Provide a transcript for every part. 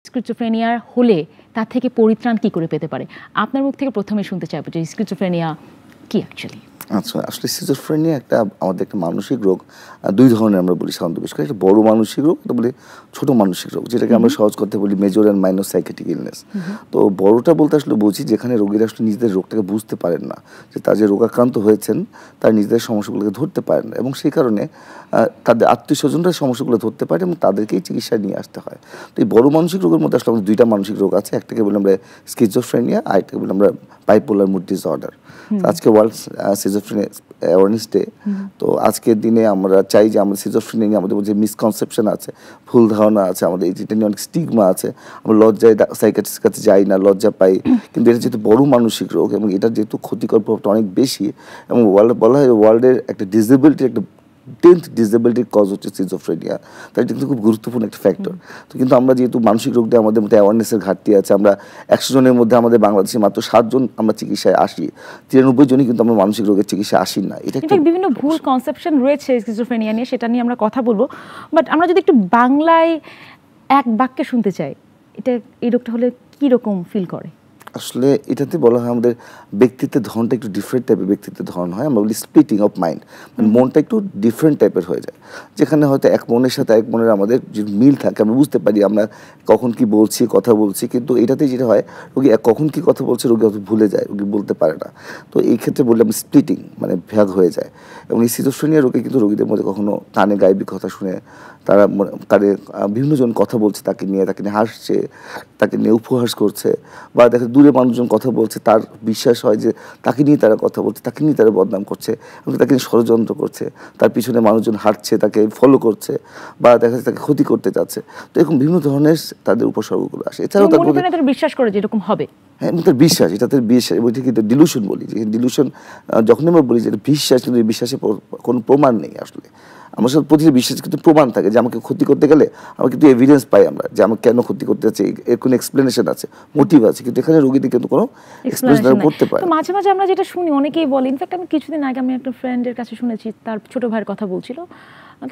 Schizophrenia হলে তার থেকে পরিত্রাণ কি করে পেতে পারে? আপনার মুখ থেকে প্রথমে শুনতে চাইবো যে স্কিজোফ্রেনিয়া কি অ্যাকচুয়ালি। আচ্ছা, আসলে সিজোফ্রেনিয়া আমাদের একটা মানসিক রোগ। দুই ধরনের আমরা বলি সাধারণত, বিশেষ করে একটা বড় মানসিক রোগ, এটা বলি ছোট মানসিক রোগ, যেটাকে আমরা সহজ করতে বলি major and minor psychiatric illness. তো বড়টা বলতে আসলে বুঝি যেখানে রোগীরা আসলে নিজেদের রোগটাকে বুঝতে পারেন না, যে তার যে রোগাক্রান্ত হয়েছেন তার নিজেদের সমস্যাগুলোকে ধরতে পারেন না, এবং সেই কারণে তাদের আত্মীয় স্বজনরা সমস্যাগুলো ধরতে পারে এবং তাদেরকেই চিকিৎসায় নিয়ে আসতে হয়। তো এই বড় মানসিক রোগের মধ্যে আসলে আমাদের দুইটা মানসিক রোগ আছে, একটাকে বলি আমরা স্কিজোফ্রেনিয়া, আর একটাকে বলি আমরা বাইপোলার মুড ডিসঅর্ডার। আজকে ওয়ার্ল্ড সিজোফ্রেনিয়া অ্যাওয়ারনেস ডে। তো আজকের দিনে আমরা চাই যে আমাদের সিজোফ্রেনিয়া নিয়ে আমাদের যে মিসকনসেপশন আছে, ভুল ধারণা আছে, আমাদের এটা নিয়ে অনেক স্টিগমা আছে, আমরা লজ্জায় সাইকিয়াট্রিস্টের কাছে যাই না, লজ্জা পাই। কিন্তু এটা যেহেতু বড় মানসিক রোগ এবং এটা যেহেতু ক্ষতিকর প্রভাবটা অনেক বেশি, এবং বলা হয় ওয়ার্ল্ডের একটা ডিসেবিলিটির একটা 10th ডিসেবিলিটির কজ হচ্ছে সিজোফ্রেনিয়া। তাই এটা কিন্তু খুব গুরুত্বপূর্ণ একটা ফ্যাক্টর। তো কিন্তু আমরা যেহেতু মানসিক রোগ দিয়ে আমাদের মধ্যে অ্যাওয়ারনেসের ঘাটতি আছে, আমরা 100 জনের মধ্যে আমাদের বাংলাদেশে মাত্র 7 জন আমরা চিকিৎসায় আসি, 93 জনই কিন্তু আমরা মানসিক রোগের চিকিৎসায় আসি না। এটা বিভিন্ন ভুল কনসেপশন রয়েছে স্কিজোফ্রেনিয়া নিয়ে, সেটা নিয়ে আমরা কথা বলবো। বাট আমরা যদি একটু বাংলায় এক বাক্যে শুনতে চাই, এটা এই রোগটা হলে কি রকম ফিল করে? আসলে এটাতে বলা হয় আমাদের ব্যক্তিত্বের ধরনটা একটু ডিফারেন্ট টাইপের ব্যক্তিত্বের ধরন হয়। আমরা বলি স্প্লিটিং অফ মাইন্ড, মানে মনটা একটু ডিফারেন্ট টাইপের হয়ে যায়, যেখানে হয়তো এক মনের সাথে এক মনের আমাদের যে মিল থাকে, আমরা বুঝতে পারি আমরা কখন কি বলছি, কথা বলছি, কিন্তু এটাতে যেটা হয় রোগী কখন কি কথা বলছে রোগী হয়তো ভুলে যায়, রোগী বলতে পারে না। তো এই ক্ষেত্রে বললাম স্প্লিটিং, মানে ভাগ হয়ে যায়। এবং এই সিজোফ্রেনিয়া রোগে কিন্তু রোগীদের মধ্যে কখনো কানে গাইবি কথা শুনে তারা কানে বিভিন্ন জন কথা বলছে, তাকে নিয়ে হাসছে, তাকে নিয়ে উপহাস করছে, বা দেখা দূরে মানুষজন কথা বলছে, তার বিশ্বাস হয় যে তাকে নিয়ে তারা কথা বলছে, তাকে নিয়ে তারা বদনাম করছে, এবং তাকে নিয়ে ষড়যন্ত্র করছে, তার পিছনে মানুষজন হাঁটছে, তাকে ফলো করছে, বা দেখা যাচ্ছে তাকে ক্ষতি করতে যাচ্ছে। তো এরকম বিভিন্ন ধরনের তাদের উপসর্গগুলো আসে। এছাড়াও তাদের বিশ্বাস করে যে এরকম হবে, হ্যাঁ, তার বিশ্বাস, এটা তাদের বিশ্বাস, এবং এটা কিন্তু ডিলুশন বলি। যে ডিলুশন যখন আমরা বলি যে বিশ্বাস, কিন্তু এই বিশ্বাসের কোনো প্রমাণ নেই। আসলে আমার সাথে প্রতিটি বিশ্বাস কিন্তু প্রমাণ থাকে, যে আমাকে ক্ষতি করতে গেলে আমরা কিন্তু এভিডেন্স পাই, আমরা যে আমাকে কেন ক্ষতি করতে যাচ্ছে এর কোনো এক্সপ্লেনেশন আছে, মোটিভ আছে, কিন্তু এখানে রোগীদের কিন্তু কোনো এক্সপ্লেনেশন করতে পারে। তো মাঝে মাঝে আমরা যেটা শুনি, অনেকেই বলে, ইনফ্যাক্ট আমি কিছুদিন আগে আমি একটা ফ্রেন্ডের কাছে শুনেছি, তার ছোট ভাইয়ের কথা বলছিল,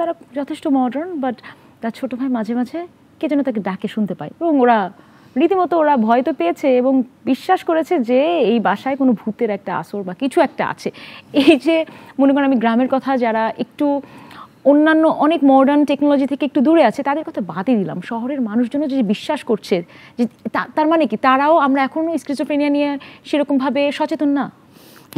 তারা যথেষ্ট মডার্ন, বাট তার ছোট ভাই মাঝে মাঝে কে যেন তাকে ডাকে শুনতে পায়, এবং রীতিমতো ওরা ভয় তো পেয়েছে এবং বিশ্বাস করেছে যে এই বাসায় কোনো ভূতের একটা আসর বা কিছু একটা আছে। এই যে মনে করেন আমি গ্রামের কথা, যারা একটু অন্যান্য অনেক মডার্ন টেকনোলজি থেকে একটু দূরে আছে, তাদের কথা বাদই দিলাম, শহরের মানুষজন যে বিশ্বাস করছে, যে তার মানে কি তারাও আমরা এখনও স্কিজোফ্রেনিয়া নিয়ে সেরকমভাবে সচেতন না?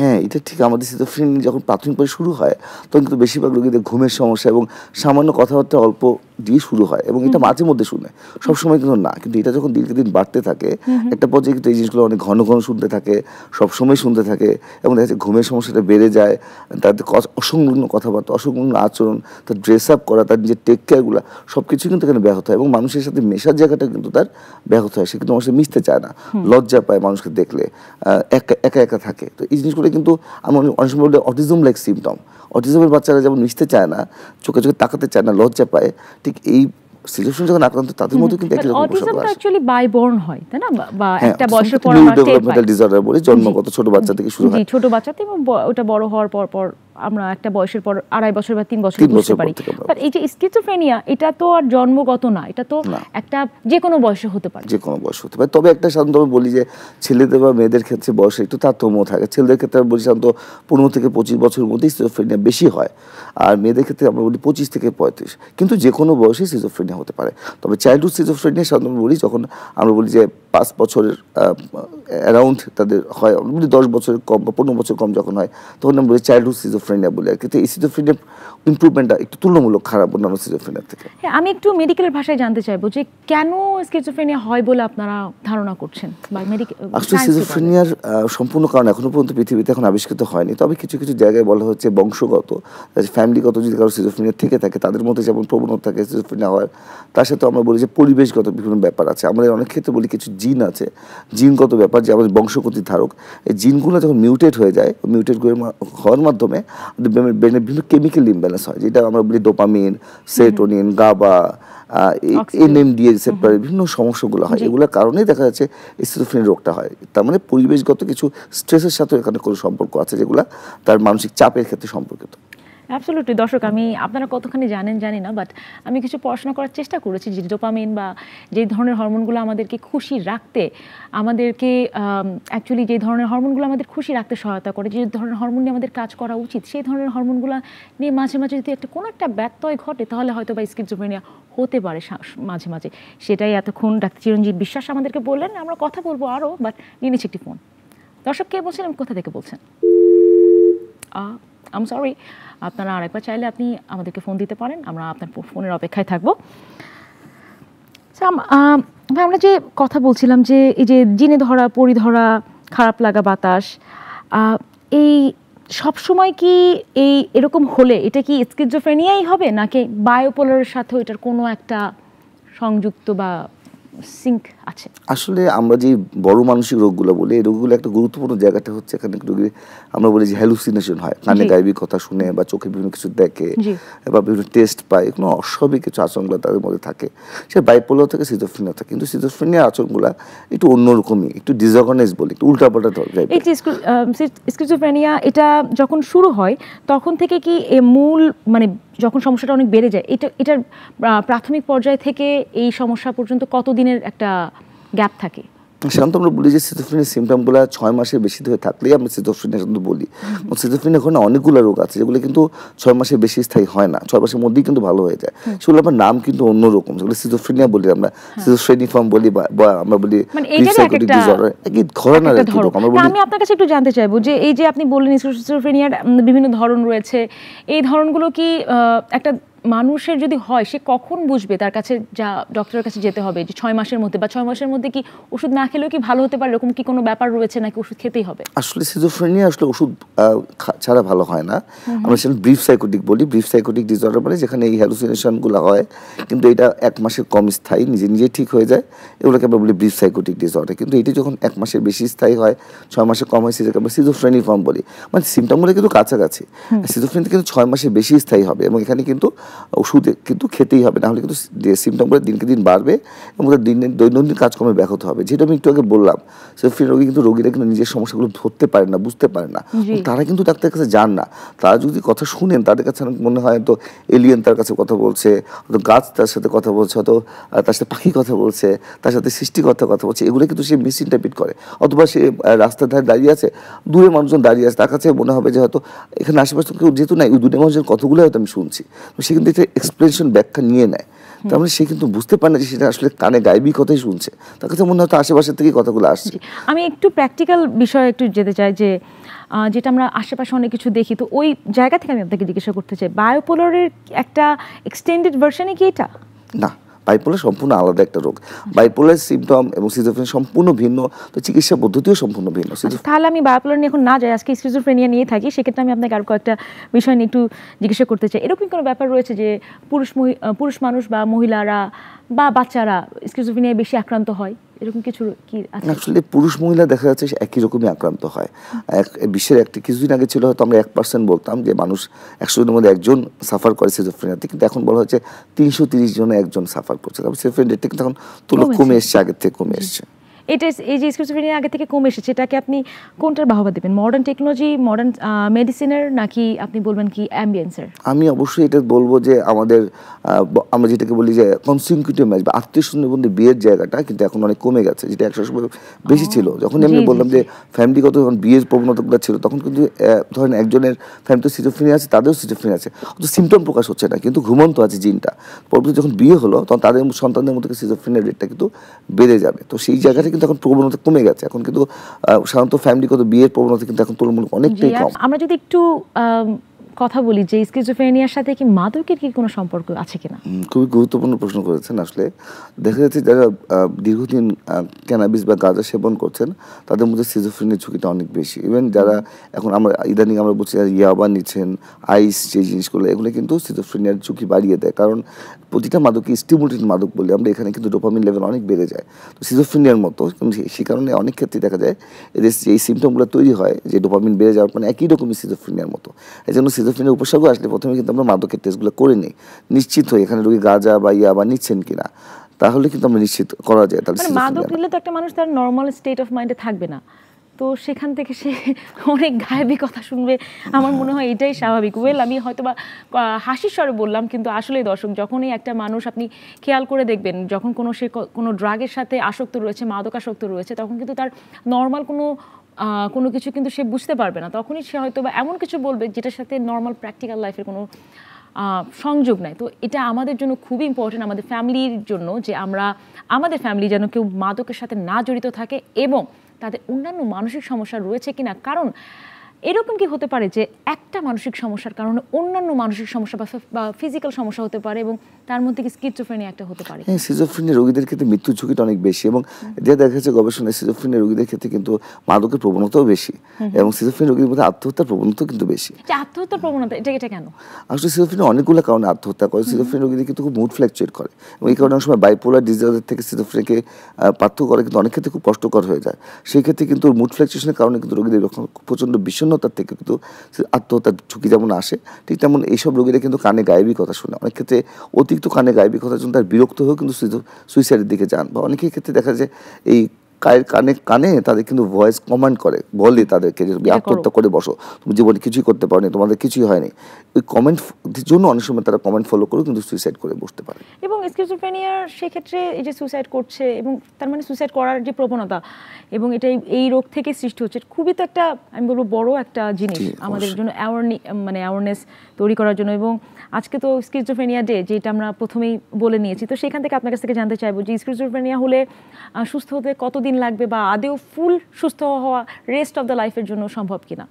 হ্যাঁ, এটা ঠিক। আমাদের সিজোফ্রেনিয়া যখন প্রাথমিকভাবে শুরু হয় তখন কিন্তু বেশিরভাগ রোগীদের ঘুমের সমস্যা এবং সামান্য কথাবার্তা অল্প দিয়ে শুরু হয়, এবং এটা মাঝে মধ্যে শুনে, সবসময় কিন্তু না। কিন্তু এটা যখন দিনকে দিন বাড়তে থাকে, একটা পর্যায়ে কিন্তু এই জিনিসগুলো অনেক ঘন ঘন শুনতে থাকে, সবসময় শুনতে থাকে, এবং দেখা যাচ্ছে ঘুমের সমস্যাটা বেড়ে যায়, তাদের অসংলগ্ন কথাবার্তা, অসংলগ্ন আচরণ, তার ড্রেস আপ করা, তার নিজের টেক কেয়ারগুলো সব কিছু কিন্তু এখানে ব্যাহত হয়, এবং মানুষের সাথে মেশার জায়গাটা কিন্তু তার ব্যাহত হয়। সে কিন্তু মানুষের মিশতে চায় না, লজ্জা পায় মানুষকে দেখলে, একা একা থাকে। তো এই জিনিসগুলো কিন্তু আমরা অনেক সময় বলি অটিজম লাইক সিমটম। অটিজমের বাচ্চারা যেমন মিশতে চায় না, চোখে চোখে তাকাতে চায় না, লজ্জা পায়, ঠিক এই সিজোফ্রেনিয়া যখন আক্রান্ত তাদের মধ্যে কিন্তু একই রকম উপসর্গ আসে। অ্যাকচুয়ালি বাইবর্ন হয়, তাই না? বা একটা বয়সের পর আমরা ডেভেলপমেন্টাল ডিসঅর্ডার বলি, জন্মগত ছোট বাচ্চা থেকে শুরু হয়, ছোট বাচ্চাতে, এবং ওটা বড় হওয়ার পর আমরা একটা বয়সের পর 2.5 বছর বা 3 বছর বুঝতে পারি। বাট এই যে স্কিজোফ্রেনিয়া, এটা তো আর জন্মগত না, এটা তো একটা যে কোনো বয়সে হতে পারে, যে কোনো বয়সে হতে পারে। তবে একটা সাধারণত বলি যে ছেলেদের বা মেয়েদের ক্ষেত্রে বয়সে একটু তারতম্য থাকে। ছেলেদের ক্ষেত্রে আমরা বলি সাধারণত 15 থেকে 25 বছরের মধ্যে সিজোফ্রেনিয়া বেশি হয়, আর মেয়েদের ক্ষেত্রে আমরা বলি 25 থেকে 35। কিন্তু যে কোনো বয়সে সিজোফ্রেনিয়া হতে পারে। তবে চাইল্ডহুড সিজোফ্রেনিয়া সাধারণত বলি যখন আমরা বলি যে 5 বছরের অ্যারাউন্ড তাদের হয়, আমরা বলি 10 বছরের কম বা 15 বছর কম যখন হয়, তখন আমরা বলি চাইল্ডহুড সিজোফ্রেনিয়া বলি। আর কিন্তু এই সিজোফ্রেনিয়ার ইমপ্রুভমেন্টটা একটু তুলনামূলক খারাপ অন্যান্য সিজোফ্রেনিয়ার থেকে। আমি একটু মেডিকেলের ভাষায় জানতে চাইবো যে কেন স্কিজোফ্রেনিয়া হয় বলে আপনারা ধারণা করছেন, বা আসলে সিজোফ্রেনিয়ার সম্পূর্ণ কারণ এখনো পর্যন্ত পৃথিবীতে এখন আবিষ্কৃত হয়নি। তবে কিছু কিছু জায়গায় বলা হচ্ছে বংশগত, ফ্যামিলিগত যদি কারো সিজোফ্রেনিয়া থেকে থাকে, তাদের মধ্যে যেমন প্রবণতা থাকে সিজোফ্রেনিয়া হওয়ার, তার সাথে আমরা বলি যে পরিবেশগত বিভিন্ন ব্যাপার আছে। আমাদের অনেক ক্ষেত্রে বলি কিছু জিন আছে, জিনগত ব্যাপার, যে আমাদের বংশগতির ধারক। এই জিনগুলো যখন মিউটেট হয়ে যায়, মিউটেট হওয়ার মাধ্যমে ব্রেনের বিভিন্ন কেমিক্যাল ইমব্যালেন্স হয়, যেটা আমরা বলি ডোপামিন, সেরোটোনিন, গাবা, এনএমডিএ রিসেপ্টরের বিভিন্ন সমস্যাগুলো হয়। এগুলোর কারণেই দেখা যাচ্ছে স্কিজোফ্রেনিয়া রোগটা হয়। তার মানে পরিবেশগত কিছু স্ট্রেসের সাথে এখানে কোনো সম্পর্ক আছে, যেগুলো তার মানসিক চাপের ক্ষেত্রে সম্পর্কিত। অ্যাবসলিউটলি। দর্শক, আমি আপনারা কতখানি জানেন জানি না, বাট আমি কিছু পড়াশোনা করার চেষ্টা করেছি যে ডোপামিন বা যে ধরনের হরমোনগুলো আমাদেরকে খুশি রাখতে, আমাদেরকে অ্যাকচুয়ালি যে ধরনের হরমোনগুলো আমাদের খুশি রাখতে সহায়তা করে, যে ধরনের হরমোন নিয়ে আমাদের কাজ করা উচিত, সেই ধরনের হরমোনগুলো নিয়ে মাঝে মাঝে যদি কোনো একটা ব্যত্যয় ঘটে, তাহলে হয়তো বা স্কিজোফ্রেনিয়া হতে পারে মাঝে মাঝে। সেটাই এতক্ষণ ডাক্তার চিরঞ্জীব বিশ্বাস আমাদেরকে বললেন। আমরা কথা বলবো আরও, বাট নিয়ে নিচ্ছি একটি ফোন। দর্শক, কে বলছেন, কোথা থেকে বলছেন? আম সরি, আপনারা আরেকবার চাইলে আপনি আমাদেরকে ফোন দিতে পারেন, আমরা আপনার ফোনের অপেক্ষায় থাকবো। আমরা যে কথা বলছিলাম যে এই যে জিনে ধরা, পরিধরা, খারাপ লাগা বাতাস, এই সবসময় কি এরকম হলে এটা কি স্কিজোফ্রেনিয়াই হবে, নাকি বায়োপোলারের সাথে এটার কোনো একটা সংযুক্ত বা সিঙ্ক আছে? আসলে আমরা যে বড় মানসিক রোগগুলো বলি, এই রোগগুলো একটা গুরুত্বপূর্ণ জায়গাটা হচ্ছে এখানে রোগী আমরা বলি যে হ্যালুসিনেশন হয়, কানে গায়েবী কথা শুনে বা চোখে বিভিন্ন কিছু দেখে বা বিভিন্ন টেস্ট পায়, কোনো অস্বাভাবিক কিছু আচরণগুলো তাদের মধ্যে থাকে। সে বাইপোলার থেকে সিজোফ্রেনিয়া থাকে, কিন্তু সিজোফ্রেনিয়ার আচরণগুলো একটু অন্যরকমই, একটু ডিসঅর্গানাইজ বলি, একটু উল্টাপাল্টা টাইপের। এই যে স্কিজোফ্রেনিয়া এটা যখন শুরু হয় তখন থেকে কি মূল মানে যখন সমস্যাটা অনেক বেড়ে যায়, এটার প্রাথমিক পর্যায় থেকে এই সমস্যা পর্যন্ত কতদিনের একটা গ্যাপ থাকে? সাধারণত আমরা বলি যে সিজোফ্রেনিয়ার সিমটমগুলো 6 মাসের বেশি ধরে থাকলেই আমরা সিজোফ্রেনিয়া কিন্তু বলি। সিজোফ্রেনিয়া এখন অনেকগুলো রোগ আছে যেগুলো কিন্তু 6 মাসের বেশি স্থায়ী হয় না, 6 মাসের মধ্যেই কিন্তু ভালো হয়ে যায়। সেগুলো আমার নাম কিন্তু অন্যরকম, যেগুলো সিজোফ্রেনিয়া বলি আমরা, সিজোফ্রেনিফর্ম বলি বা আমরা বলি সাইকোটিক ডিসঅর্ডার, একই ঘরানার একটা রোগ। আমি আপনার কাছে একটু জানতে চাইবো যে এই যে আপনি বললেন সিজোফ্রেনিয়ার বিভিন্ন ধরন রয়েছে, এই ধরনগুলো কি একটা মানুষের যদি হয়, সে কখন বুঝবে তার কাছে যা ডক্টরের কাছে যেতে হবে? যে 6 মাসের মধ্যে, বা 6 মাসের মধ্যে কি ওষুধ না খেলেও কি ভালো হতে পারে, এরকম কি কোনো ব্যাপার রয়েছে, নাকি ওষুধ খেতেই হবে? আসলে সিজোফ্রেনিয়া আসলে ওষুধ ছাড়া ভালো হয় না। আমরা সেটা ব্রিফ সাইকোটিক বলি। ব্রিফ সাইকোটিক ডিসঅর্ডার মানে যেখানে এই হ্যালুসিনেশনগুলো হয় কিন্তু এটা 1 মাসের কম স্থায়ী, নিজে নিজে ঠিক হয়ে যায়, এগুলোকে আমরা বলি ব্রিফ সাইকোটিক ডিসঅর্ডার। কিন্তু এটি যখন 1 মাসের বেশি স্থায়ী হয়, 6 মাসের কম হয়, সেটাকে আমরা সিজোফ্রেনিফর্ম বলি। মানে সিমটমগুলো কিন্তু কাছাকাছি। সিজোফ্রেনিয়া কিন্তু 6 মাসের বেশি স্থায়ী হবে এবং এখানে কিন্তু ওষুধ কিন্তু খেতেই হবে, নাহলে কিন্তু সিমটমগুলো দিনকে দিন বাড়বে এবং দৈনন্দিন কাজকর্মে ব্যাহত হবে। যেটা আমি একটু আগে বললাম, সিজোফ্রেনিয়া রোগীরা কিন্তু নিজের সমস্যাগুলো ধরতে পারে না, বুঝতে পারে না, তারা কিন্তু ডাক্তারের কাছে যান না। তারা যদি কথা শুনেন, তাদের কাছে মনে হয় তো এলিয়েন তার কাছে কথা বলছে, হয়তো গাছ তার সাথে কথা বলছে, হয়তো তার সাথে পাখি কথা বলছে, তার সাথে সৃষ্টিকর্তা কথা বলছে, এগুলো কিন্তু সে মিস ইন্টারপ্রিট করে। অথবা সে রাস্তার ধারে দাঁড়িয়ে আছে, দূরে মানুষজন দাঁড়িয়ে আছে, তার কাছে মনে হবে যে হয়তো এখানে আশেপাশে কেউ যেহেতু নাই, ওই দূরে মানুষের কথাগুলো হয়তো আমি শুনছি, সে কিন্তু এটা এক্সপ্লেনেশন ব্যাখ্যা নিয়ে নেয়। তার মানে সে কিন্তু বুঝতে পারে না যে সেটা আসলে কানে গায়েবী কথাই শুনছে, তার কাছে মনে হয়তো আশেপাশের থেকেই কথাগুলো আসছে। আমি একটু প্র্যাকটিক্যাল বিষয়ে একটু যেতে চাই, যে যেটা আমরা আশেপাশে অনেক কিছু দেখি, তো ওই জায়গা থেকে আমি আপনাকে জিজ্ঞাসা করতে চাই, বায়োপোলারের একটা এক্সটেন্ডেড ভার্সনই কি এটা? না, বাইপোলার সম্পূর্ণ আলাদা একটা রোগ। বাইপোলার সিমটম এবং সিজোফ্রেনিয়া সম্পূর্ণ ভিন্ন, তো চিকিৎসা পদ্ধতিও সম্পূর্ণ ভিন্ন। তাহলে আমি বায়োপোলার নিয়ে এখন না যাই, আজকে সিজোফ্রেনিয়া নিয়ে থাকি। সেক্ষেত্রে আমি আপনাকে আর কয়েকটা বিষয় নিয়ে একটু জিজ্ঞাসা করতে চাই। এরকম কোনো ব্যাপার রয়েছে যে পুরুষ মানুষ বা মহিলারা বা বাচ্চারা সিজোফ্রেনিয়ায় বেশি আক্রান্ত হয়, এরকম কিছু কি আছে? আসলে পুরুষ মহিলা দেখা যাচ্ছে একই রকমই আক্রান্ত হয়। বিশ্বের কিছুদিন আগে ছিল হয়তো আমরা 1% বলতাম যে মানুষ 100 জনের মধ্যে একজন সাফার করে সিজোফ্রেনিয়াতে, কিন্তু এখন বলা হচ্ছে 330 জনে একজন সাফার করছে। তারপর সিজোফ্রেনিয়া রেটটা কিন্তু এখন তুলনায় কমে এসছে, আগের থেকে কমে এসছে। এই যে স্কিজোফ্রেনিয়া আগে থেকে কমে এসেছে, এটাকে আপনি কোনটার বাহবা দেবেন? মডার্ন টেকনোলজি, মডার্ন মেডিসিনের, নাকি আপনি বলবেন কি অ্যাম্বিয়েন্সের? আমি অবশ্যই এটা বলবো যে আমরা যেটাকে বলি যে কনসিকিউটিভ ম্যারেজ বা আত্মীয় স্বজনের মধ্যে বিয়ের জায়গাটা কিন্তু এখন অনেক কমে গেছে, যেটা 100 সময় বেশি ছিল। যখন আমি বললাম যে ফ্যামিলিগত যখন বিয়ের প্রবণতাগুলো ছিল, তখন কিন্তু ধরেন একজনের ফ্যামিলিতে সিজোফ্রেনিয়া আছে, তাদেরও সিজোফ্রেনিয়া আছে, অথচ সিমটম প্রকাশ হচ্ছে না, কিন্তু ঘুমন্ত আছে জিনটা। পরবর্তী যখন বিয়ে হলো, তখন তাদের সন্তানদের মধ্যে সিজোফ্রেনিয়ার রেটটা কিন্তু বেড়ে যাবে। তো সেই জায়গাটা কিন্তু এখন প্রবণতা কমে গেছে। এখন কিন্তু সাধারণত ফ্যামিলিগত বিয়ের প্রবণতা কিন্তু এখন তুলনামূলক অনেকটাই কম। আমরা যদি একটু কথা বলি যে স্কিজোফ্রেনিয়ার সাথে কি মাদকের কি কোনো সম্পর্ক আছে কিনা? খুবই গুরুত্বপূর্ণ প্রশ্ন করেছেন। আসলে দেখা যাচ্ছে যারা দীর্ঘদিন ক্যানাবিস বা গাঁজা সেবন করছেন, তাদের মধ্যে সিজোফ্রেনিয়ার ঝুঁকিটা অনেক বেশি। ইভেন যারা এখন ইদানিং আমরা বলছি যারা ইয়াবা নিচ্ছেন, আইস, যে জিনিসগুলো, এগুলো কিন্তু সিজোফ্রেনিয়ার ঝুঁকি বাড়িয়ে দেয়। কারণ প্রতিটা মাদকই স্টিমুলেটিং মাদক বলি আমরা, এখানে কিন্তু ডোপামিন লেভেল অনেক বেড়ে যায়। তো সিজোফ্রেনিয়ার মতো সেই কারণে অনেক ক্ষেত্রে দেখা যায় এদের এই সিমটমগুলো তৈরি হয় যে ডোপামিন বেড়ে যাওয়ার পরে একই রকমই সিজোফ্রেনিয়ার মতো। এই জন্য সিজোফ্রেনিয়ার উপসর্গ আসলে প্রথমে কিন্তু আমরা মাদকের টেস্টগুলো করে নিই, নিশ্চিত হই এখানে রোগী গাঁজা বা ইয়াবা নিচ্ছেন কিনা, তাহলে কিন্তু আমরা নিশ্চিত করা যায়। তাহলে মাদক নিলে তো একটা মানুষ তার নর্মাল স্টেট অফ মাইন্ডে থাকবে না, তো সেখান থেকে সে অনেক গায়েবী কথা শুনবে, আমার মনে হয় এটাই স্বাভাবিক। আমি হয়তো বা হাসির স্বরে বললাম, কিন্তু আসলে দর্শক, যখনই একটা মানুষ আপনি খেয়াল করে দেখবেন, যখন সে কোনো ড্রাগের সাথে আসক্ত রয়েছে, মাদকাসক্ত রয়েছে, তখন কিন্তু তার নর্মাল কোনো কিছু কিন্তু সে বুঝতে পারবে না। তখনই সে হয়তো বা এমন কিছু বলবে যেটার সাথে নর্মাল প্র্যাকটিক্যাল লাইফের কোনো সংযোগ নাই। তো এটা আমাদের জন্য খুবই ইম্পর্টেন্ট, আমাদের ফ্যামিলির জন্য, যে আমাদের ফ্যামিলি যেন কেউ মাদকের সাথে না জড়িত থাকে এবং তাদের অন্যান্য মানসিক সমস্যা রয়েছে কিনা। কারণ এরকম কি হতে পারে যে একটা মানসিক সমস্যার কারণে অন্যান্য মানসিক সমস্যা বা ফিজিক্যাল সমস্যা হতে পারে, এবং তার মধ্যে কি স্কিজোফ্রেনিয়া একটা হতে পারে? হ্যাঁ, সিজোফ্রেনিয়া রোগীদের ক্ষেত্রে মৃত্যুর ঝুঁকিটা অনেক বেশি, এবং যে দেখা যাচ্ছে গবেষণায় সিজোফ্রেনিয়া রোগীদের ক্ষেত্রে কিন্তু মাদকের প্রবণতাও বেশি, এবং সিজোফ্রেনিয়া রোগীদের মধ্যে আত্মহত্যার প্রবণতাও কিন্তু বেশি। আত্মহত্যার প্রবণতা এটা কেন? আসলে সিজোফ্রেনিয়া অনেকগুলো কারণে আত্মহত্যা করে। সিজোফ্রেনিয়া রোগীদের কিন্তু খুব মুড ফ্ল্যাকচুয়েট করে, এবং এই কারণে অনেক সময় বাইপোলার ডিসঅর্ডার থেকে সিজোফ্রেনিয়াকে পার্থক্য করে কিন্তু অনেক ক্ষেত্রে খুব কষ্টকর হয়ে যায়। সেই ক্ষেত্রে কিন্তু মুড ফ্ল্যাকচুয়েশনের কারণে কিন্তু রোগীদের প্রচণ্ড বিষণ্ণতার থেকে কিন্তু আত্মহত্যার ঝুঁকি যেমন আসে, ঠিক তেমন এইসব রোগীরা কিন্তু কানে গায়েবী কথা শুনে। অনেক ক্ষেত্রে অতিরিক্ত কানে গায়েবী কথার জন্য তার বিরক্ত হয়েও কিন্তু সুইসাইডের দিকে যান, বা অনেকের ক্ষেত্রে দেখা যায় এই কানে কানে তাদের কিন্তু ভয়েস কমান্ড করে, বলে তাদেরকে যে তুমি আত্মহত্যা করে বসো, তুমি জীবনে কিছুই করতে পারোনি, তোমাদের কিছুই হয়নি। ওই কমেন্ট জন্য অনেক সময় তারা কমেন্ট ফলো করে কিন্তু সুইসাইড করে বসতে পারে। এবং স্কিজোফ্রেনিয়ার সেক্ষেত্রে এই যে সুইসাইড করছে, এবং তার মানে সুইসাইড করার যে প্রবণতা, এবং এটা এই রোগ থেকে সৃষ্টি হচ্ছে, খুবই তো একটা, আমি বলবো, বড় একটা জিনিস আমাদের জন্য, অ্যাওয়ারনেস তৈরি করার জন্য। এবং আজকে তো স্কিজোফ্রেনিয়া ডে, যেটা আমরা প্রথমেই বলে নিয়েছি। তো সেখান থেকে আপনার কাছ থেকে জানতে চাইবো যে স্কিজোফ্রেনিয়া হলে সুস্থ হতে কতদিন লাগবে, বা আদেও ফুল সুস্থ হওয়া রেস্ট অফ দ্য লাইফের জন্য সম্ভব কিনা?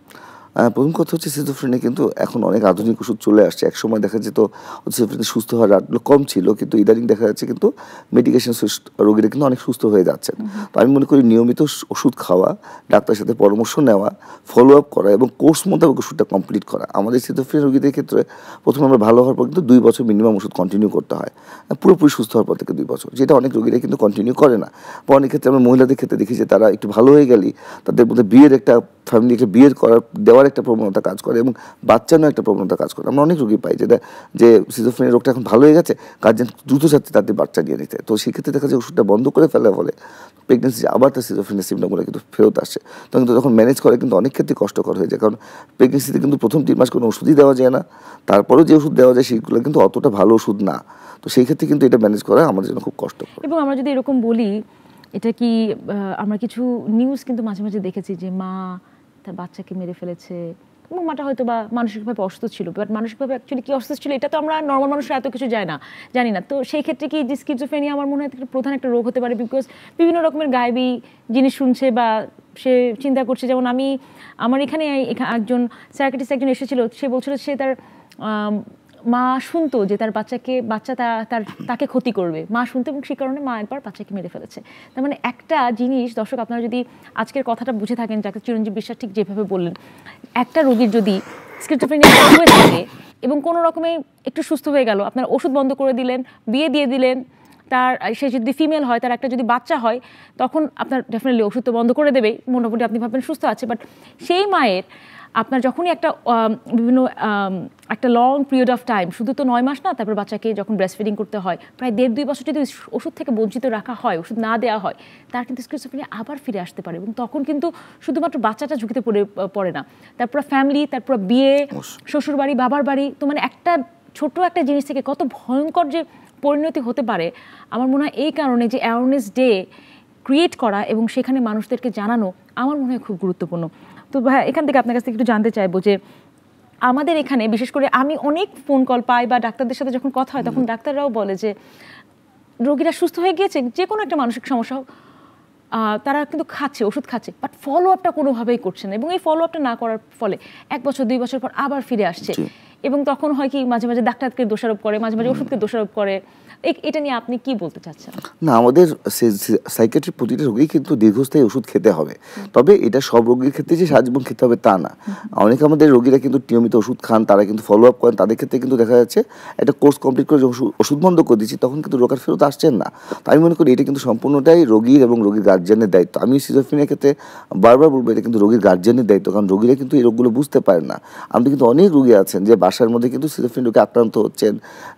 প্রথম কথা হচ্ছে সিজোফ্রেনিয়া কিন্তু এখন অনেক আধুনিক ওষুধ চলে আসছে। একসময় দেখা যেত সিজোফ্রেনিয়া সুস্থ হওয়ার রাতগুলো কম ছিল, কিন্তু ইদানিং দেখা যাচ্ছে কিন্তু মেডিকেশন রোগীরা কিন্তু অনেক সুস্থ হয়ে যাচ্ছেন। তো আমি মনে করি নিয়মিত ওষুধ খাওয়া, ডাক্তারের সাথে পরামর্শ নেওয়া, ফলো আপ করা এবং কোর্স মোতাবেক ওষুধটা কমপ্লিট করা। আমাদের সিজোফ্রেনিয়া রোগীদের ক্ষেত্রে প্রথমে আমরা ভালো হওয়ার পর কিন্তু 2 বছর মিনিমাম ওষুধ কন্টিনিউ করতে হয়, পুরোপুরি সুস্থ হওয়ার পর থেকে 2 বছর, যেটা অনেক রোগীরা কিন্তু কন্টিনিউ করে না। বা অনেক ক্ষেত্রে আমরা মহিলাদের ক্ষেত্রে দেখি যে তারা একটু ভালো হয়ে গেলেই তাদের মধ্যে ফ্যামিলিকে বিয়ের দেওয়ার একটা প্রবণতা কাজ করে, এবং বাচ্চা নেওয়ার একটা প্রবণতা কাজ করে। আমরা অনেক রোগী পাই যে সিজোফ্রেনিয়া রোগটা এখন ভালো হয়ে গেছে, গার্জেন দ্রুত চাচ্ছে তাদের বাচ্চা নিয়ে নিতে। তো সেক্ষেত্রে দেখা যায় ওষুধটা বন্ধ করে ফেলার ফলে প্রেগনেন্সি আবার তার সিজোফ্রেনিয়া সিমটমগুলো কিন্তু ফেরত আসছে। তো কিন্তু তখন ম্যানেজ করা কিন্তু অনেক ক্ষেত্রে কষ্টকর হয়ে যায়, কারণ প্রেগনেন্সিতে কিন্তু প্রথম 3 মাস কোনো ওষুধই দেওয়া যায় না, তারপরেও যে ওষুধ দেওয়া যায় সেগুলো কিন্তু অতটা ভালো ওষুধ না। তো সেই ক্ষেত্রে কিন্তু এটা ম্যানেজ করা আমাদের জন্য খুব কষ্টকর। এবং আমরা যদি এরকম বলি, এটা কি আমরা কিছু নিউজ কিন্তু মাঝে মাঝে দেখেছি যে মা তার বাচ্চাকে মেরে ফেলেছে, এবং মাটা হয়তো বা মানসিকভাবে অসুস্থ ছিল, বাট মানসিকভাবে অ্যাকচুয়ালি কি অসুস্থ ছিল এটা তো আমরা নর্মাল মানুষরা এত কিছু জানি না। তো সেই ক্ষেত্রে কি যে স্কিজোফ্রেনিয়া আমার মনে হয় প্রধান একটা রোগ হতে পারে, বিকজ বিভিন্ন রকমের গায়েবী জিনিস শুনছে, বা সে চিন্তা করছে। যেমন আমার এখানে একজন সাইকিয়াট্রিস্ট একজন এসেছিল, সে বলছিল সে তার মা শুনতো যে তার বাচ্চা তাকে ক্ষতি করবে, মা শুনতো, এবং সেই কারণে মা একবার বাচ্চাকে মেরে ফেলেছে। তার মানে একটা জিনিস, দর্শক, আপনারা যদি আজকের কথাটা বুঝে থাকেন, যাকে চিরঞ্জীব বিশ্বাস ঠিক যেভাবে বললেন, একটা রোগীর যদি স্কিজোফ্রেনিয়া হয়ে থাকে এবং কোনো রকমে একটু সুস্থ হয়ে গেল, আপনার ওষুধ বন্ধ করে দিলেন, বিয়ে দিয়ে দিলেন, সে যদি ফিমেল হয়, তার একটা যদি বাচ্চা হয়, তখন আপনার ডেফিনেটলি ওষুধ তো বন্ধ করে দেবেই, মোটামুটি আপনি ভাববেন সুস্থ আছে। বাট সেই মায়ের আপনার যখনই একটা লং পিরিয়ড অফ টাইম, শুধু তো 9 মাস না, তারপর বাচ্চাকে যখন ব্রেস্ট ফিডিং করতে হয়, প্রায় 1.5-2 বছর যদি ওষুধ থেকে বঞ্চিত রাখা হয়, ওষুধ না দেওয়া হয়, তার কিন্তু স্কিজোফ্রেনিয়া আবার ফিরে আসতে পারে। এবং তখন কিন্তু শুধুমাত্র বাচ্চাটা ঝুঁকিতে পড়ে না, তারপর ফ্যামিলি, তারপর বিয়ে, শ্বশুরবাড়ি, বাবার বাড়ি, তো মানে একটা ছোট একটা জিনিস থেকে কত ভয়ঙ্কর যে পরিণতি হতে পারে। আমার মনে হয় এই কারণে যে অ্যাওয়ারনেস ডে ক্রিয়েট করা এবং সেখানে মানুষদেরকে জানানো আমার মনে হয় খুব গুরুত্বপূর্ণ। তো ভাই, এখান থেকে আপনার কাছ থেকে একটু জানতে চাইবো যে আমাদের এখানে বিশেষ করে আমি অনেক ফোন কল পাই, বা ডাক্তারদের সাথে যখন কথা হয়, তখন ডাক্তাররাও বলে যে রোগীরা সুস্থ হয়ে গিয়েছে, যে কোনো একটা মানসিক সমস্যা হোক, তারা কিন্তু ওষুধ খাচ্ছে, বাট ফলো আপটা কোনোভাবেই করছে না, এবং এই ফলো আপটা না করার ফলে 1 বছর 2 বছর পর আবার ফিরে আসছে। এবং তখন হয় কি, মাঝে মাঝে ডাক্তারকে দোষারোপ করে, মাঝে মাঝে ওষুধকে দোষারোপ করে। এটা নিয়ে আপনি কি বলতে চাচ্ছেন? না, আমাদের সাইকিয়াট্রিক প্রতিটা রোগী কিন্তু দীর্ঘস্থায়ী ওষুধ খেতে হবে, তবে এটা সব রোগীর ক্ষেত্রে যে সারা জীবন খেতে হবে তা না। অনেকে আমাদের রোগীরা কিন্তু নিয়মিত ওষুধ খান, তারা কিন্তু ফলো আপ করেন, তাদের ক্ষেত্রে কিন্তু দেখা যাচ্ছে একটা কোর্স কমপ্লিট করে ওষুধ বন্ধ করে দিচ্ছি, তখন কিন্তু রোগ আর ফেরত আসছেন না। তো আমি মনে করি এটা কিন্তু সম্পূর্ণটাই রোগীর এবং রোগীর গার্জিয়ানের দায়িত্ব। আমি সিজোফ্রেনিয়ার ক্ষেত্রে বারবার বলবো এটা কিন্তু রোগীর গার্জিয়ানের দায়িত্ব, কারণ রোগীরা কিন্তু এই রোগগুলো বুঝতে পারেন না। আমাদের কিন্তু অনেক রোগী আছেন যে বাসায় বাসার মধ্যে কিন্তু সিজোফ্রেনিয়াকে আক্রান্ত হচ্ছেন,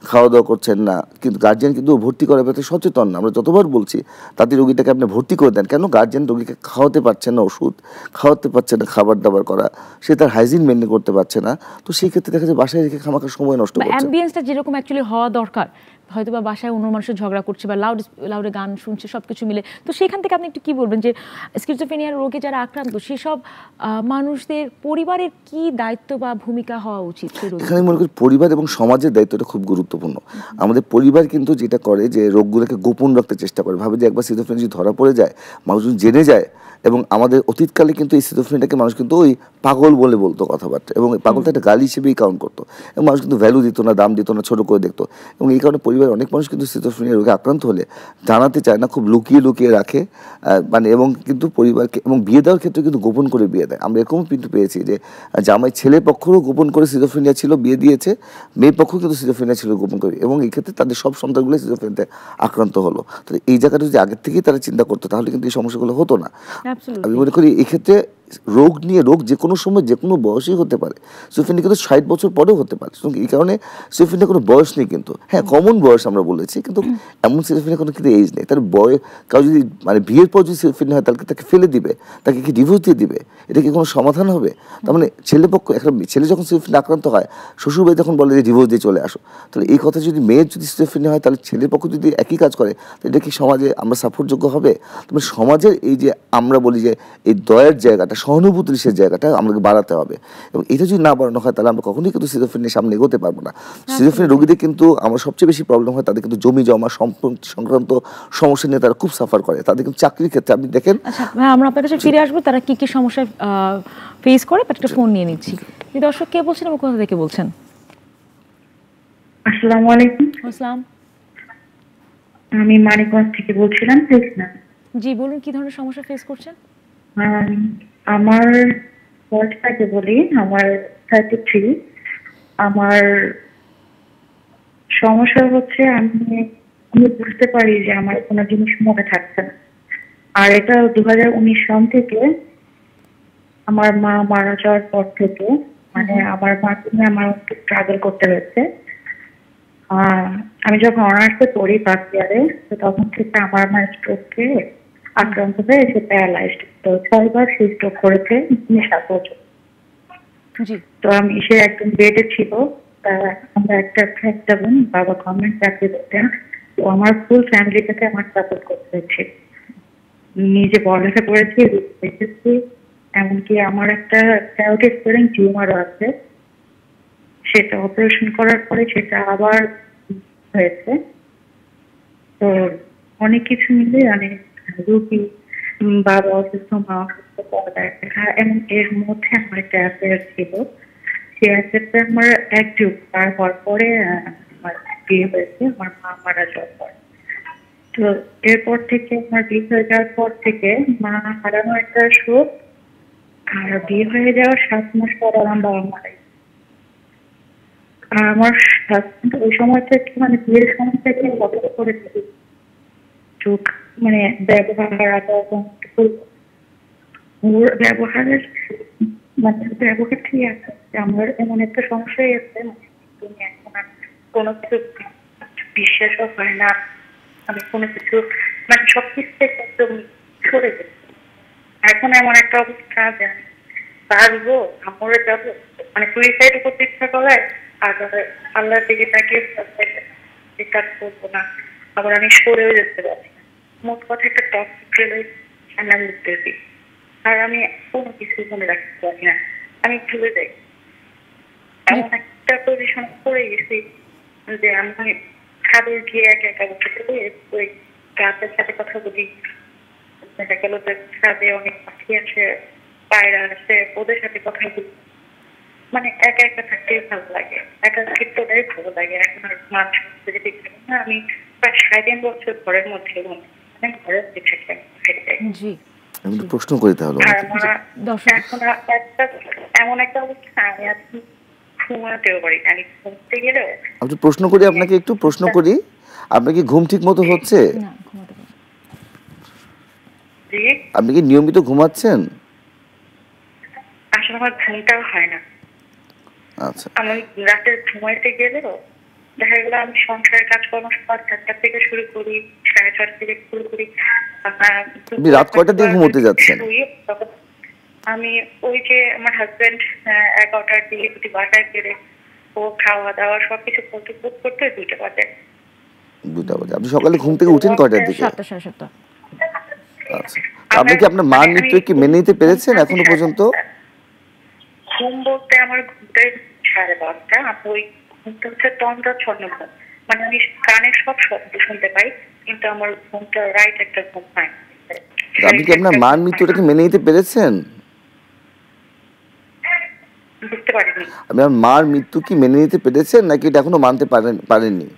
খাওয়া দাওয়া করছেন না, কিন্তু গার্জিয়ান কিন্তু ভর্তি করার ব্যাপারে সচেতন না। আমরা যতবার বলছি তাতে রোগীটাকে আপনি ভর্তি করে দেন, কেন? গার্জিয়ান রোগীকে খাওয়াতে পারছেন না ওষুধ, খাওয়াতে পারছে না খাবার দাবার করা, সে তার হাইজিন মেনটেন করতে পারছে না। তো সেই ক্ষেত্রে দেখা যায় বাসায় রেখে খামাখা সময় নষ্ট করছে। অ্যাম্বিয়েন্সটা যেরকম অ্যাকচুয়ালি হওয়া দরকার, হয়তো বা বাসায় অন্য মানুষের ঝগড়া করছে বা লাউডে গান শুনছে, সব কিছু মিলে। তো সেখান থেকে আপনি একটু কি বলবেন যে স্কিজোফ্রেনিয়ার রোগে যারা আক্রান্ত সেসব মানুষদের পরিবারের কি দায়িত্ব বা ভূমিকা হওয়া উচিত? এখানে মনে করি পরিবার এবং সমাজের দায়িত্বটা খুব গুরুত্বপূর্ণ। আমাদের পরিবার কিন্তু যেটা করে যে রোগগুলোকে গোপন রাখতে চেষ্টা করে, ভাবে যে একবার সিজোফ্রেনিয়া যদি ধরা পড়ে যায়, মানুষজন জেনে যায়। এবং আমাদের অতীতকালে কিন্তু এই সিজোফ্রেনিয়াটাকে মানুষ কিন্তু ওই পাগল বলে বলতো কথাবার্তা, এবং এই পাগলটা একটা গালি হিসেবেই কাউন্ট করতো, এবং মানুষ কিন্তু ভ্যালু দিত না, দাম দিত না, ছোটো করে দেখতো। এবং এই কারণে পরিবারের অনেক মানুষ কিন্তু সিজোফ্রেনিয়া রোগে আক্রান্ত হলে জানাতে চায় না, খুব লুকিয়ে লুকিয়ে রাখে। মানে এবং কিন্তু পরিবারকে এবং বিয়ে দেওয়ার ক্ষেত্রে কিন্তু গোপন করে বিয়ে দেয়। আমরা এরকম কিন্তু পেয়েছি যে জামাই ছেলে পক্ষেরও গোপন করে সিজোফ্রেনিয়া ছিল, বিয়ে দিয়েছে, মেয়ে পক্ষ কিন্তু সিজোফ্রেনিয়া ছিল গোপন করে, এবং এই ক্ষেত্রে তাদের সব সন্তানগুলো সিজোফ্রেনিয়াতে আক্রান্ত হলো। তাহলে এই জায়গাটা যদি আগের থেকেই তারা চিন্তা করতো তাহলে কিন্তু এই সমস্যাগুলো হতো না। আমি মনে করি এক্ষেত্রে রোগ যে কোনো সময় যে কোনো বয়সেই হতে পারে। সিজোফ্রেনিয়া কিন্তু 60 বছর পরেও হতে পারে। এই কারণে সিজোফ্রেনিয়া কোনো বয়স নেই কিন্তু। হ্যাঁ, কমন বয়স আমরা বলেছি, কিন্তু এমন সিজোফ্রেনিয়া কোনো কিন্তু এজ নেই। তার কারো যদি মানে বিয়ের পর যদি সিজোফ্রেনিয়া হয় তাহলে তাকে ফেলে দিবে, তাকে কি ডিভোর্স দিয়ে দিবে? এটা কি কোনো সমাধান হবে? তার মানে একটা ছেলে যখন সিজোফ্রেনিয়া আক্রান্ত হয়, শ্বশুরবাড়ি তখন বলে যে ডিভোর্স দিয়ে চলে আসো। তাহলে এই কথা যদি মেয়ের যদি সিজোফ্রেনিয়া হয় তাহলে ছেলের পক্ষ যদি একই কাজ করে, তাহলে এটা কি সমাজে আমরা সাপোর্টযোগ্য হবে? তবে সমাজের এই যে আমরা বলি যে এই দয়ের জায়গাটা, সহানুভূতির সে জায়গাটা আমাকে বাড়াতে হবে, এবং এটা যদি না বাড়ানো হয় তাহলে আমরা কখনোই কিন্তু সিজোফ্রেনিয়ার সামনে এগোতে পারবো না। সিজোফ্রেনিয়া রোগীদের কিন্তু আমার সবচেয়ে বেশি প্রবলেম হয়, তাদের কিন্তু জমি জমা সম্পত্তি সংক্রান্ত সমস্যা নিয়ে তারা খুব সাফার করে। তাদের কিন্তু চাকরির ক্ষেত্রে আপনি দেখেন। আচ্ছা ভাই, আমরা আপনার কাছে ফিরে আসবো তারা কি কি সমস্যা ফেস করে। একটা ফোন নিয়ে নিচ্ছি। দর্শক কে বলছেন এবং কোথা থেকে বলছেন? আসসালামু আলাইকুম। আসসালাম। আমি মানিকগঞ্জ থেকে বলছিলাম। জি বলুন, কি ধরনের সমস্যা ফেস করছেন? আমার বয়সটাকে বলি, আমার 33। আমার সমস্যা হচ্ছে আমি বুঝতে পারি যে আমার কোনো জিনিস মনে থাকছে না। আর এটা 2019 সাল থেকে, আমার মা মারা যাওয়ার পর থেকে, মানে আমার মাকে নিয়ে আমার একটু স্ট্রাগল করতে হয়েছে। আমি যখন অনার্সে পড়ি ফার্স্ট ইয়ারে, তো তখন থেকে আমার মা স্ট্রোকে আক্রান্ত হয়ে সে প্যারালাইজড। তো 6 বার সে স্ট্রোক করেছে 7 বছর। তো আমি সে একদম বেডে ছিল। আমরা একটা বোন, বাবা গভর্নমেন্ট চাকরি করতেন। তো আমার ফুল ফ্যামিলিটাকে আমার সাপোর্ট করতে হচ্ছে। নিজে পড়ালেখা করেছি, এমনকি আমার একটা থাইরয়েড স্পোরিং টিউমারও আছে। সেটা অপারেশন করার পরে সেটা আবার হয়েছে। তো অনেক কিছু মিলে অনেক রোগী, বাবা অসুস্থ, মা অসুস্থ, পড়ালেখা, এবং এর মধ্যে আমার একটা অ্যাফেয়ার ছিল। সেই অ্যাফেয়ারটা আমার 1 যুগ পার হওয়ার পরে আমার বিয়ে হয়েছে, আমার মা মারা যাওয়ার পর। তো এরপর থেকে আমার বিয়ে হয়ে যাওয়ার পর থেকে মা হারানো একটা শোক, আর বিয়ে হয়ে যাওয়ার 7 মাস পর আমার বাবা মারা। আমার হাজবেন্ড ওই সময় থেকে, মানে বিয়ের সময় থেকে লক্ষ্য করে চোখ, মানে ব্যবহার, ব্যবহারের মানে ব্যবহার ঠিক আছে। আমার এমন একটা সমস্যাই আছে, মানে তুমি এখন আর কোনো কিছু বিশ্বাসও হয় না। আমি কোনো কিছু মানে সবকিছু থেকে একদম সরে গেছি। এখন এমন একটা অবস্থা যে আমি পারবো, আমরে যাবো, মানে সুইসাইড করতে ইচ্ছা করে, আর আল্লাহর দিকে তাকিয়ে কাজ করবো না, আবার আমি সরেও যেতে পারছি না। মোট কথা একটা টক্সিক রিলেশন আমি উঠতেছি, আর আমি কোনো কিছু মনে রাখতে পারি না, আমি ভুলে যাই। এমন একটা পজিশন পড়ে গেছি যে আমি ছাদে গিয়ে একা একা বসে থাকি, ওই গাছের সাথে কথা বলি। দেখা গেল যে ছাদে অনেক পাখি আসে, পায়রা আসে, ওদের সাথে কথা বলি। মানে একা একা থাকতে ভালো লাগে, একা ক্ষেত্রটাই ভালো লাগে। এখন আর মানুষ যদি না, আমি প্রায় 3.5 বছর ঘরের মধ্যে ঘরের দিকে থাকি। আমি তো প্রশ্ন করি তাহলে, এখন একটা এমন একটা অবস্থা, আমি আজকে ঘুমাতেও পারি না। আমি ঘুমতে গেলে আমি প্রশ্ন করি আপনাকে, একটু প্রশ্ন করি, আপনার কি ঘুম ঠিক মতো হচ্ছে? আপনি কি নিয়মিত ঘুমাচ্ছেন? আসলে আমার ঘুমটাও হয় না। আচ্ছা আমি রাতে ঘুমাইতে গেলেও দেখা গেল আমি সংসারের কাজকর্ম সকাল 4টা থেকে শুরু করি, 6:30 থেকে শুরু করি। আপনি রাত কয়টা দিয়ে ঘুমোতে যাচ্ছেন? আমি ওই যে আমার হাজবেন্ড 11টার দিকে যদি বাসায় ফেরে, ও খাওয়া দাওয়া সবকিছু করতে করতে 2টা বাজে। 2টা বাজে। আপনি সকালে ঘুম থেকে উঠেন কয়টার দিকে? 7টা 7:30। আচ্ছা, আপনি কি আপনার মার মৃত্যু কি মেনে নিতে পেরেছেন এখনো পর্যন্ত? ঘুম বলতে আমার ঘুমটা 10:30টা। আমি ওই ঘুমটা হচ্ছে তন্দ্রা ছন্নঘুম, মানে আমি কানে সব শব্দ শুনতে পাই, কিন্তু আমার ঘুমটা রাইট একটা ঘুম হয়। আপনি কি আপনার মার মৃত্যুটাকে মেনে নিতে পেরেছেন? বুঝতে পারিনি। আপনার মার মৃত্যু কি মেনে নিতে পেরেছেন নাকি এটা এখনো মানতে পারেননি?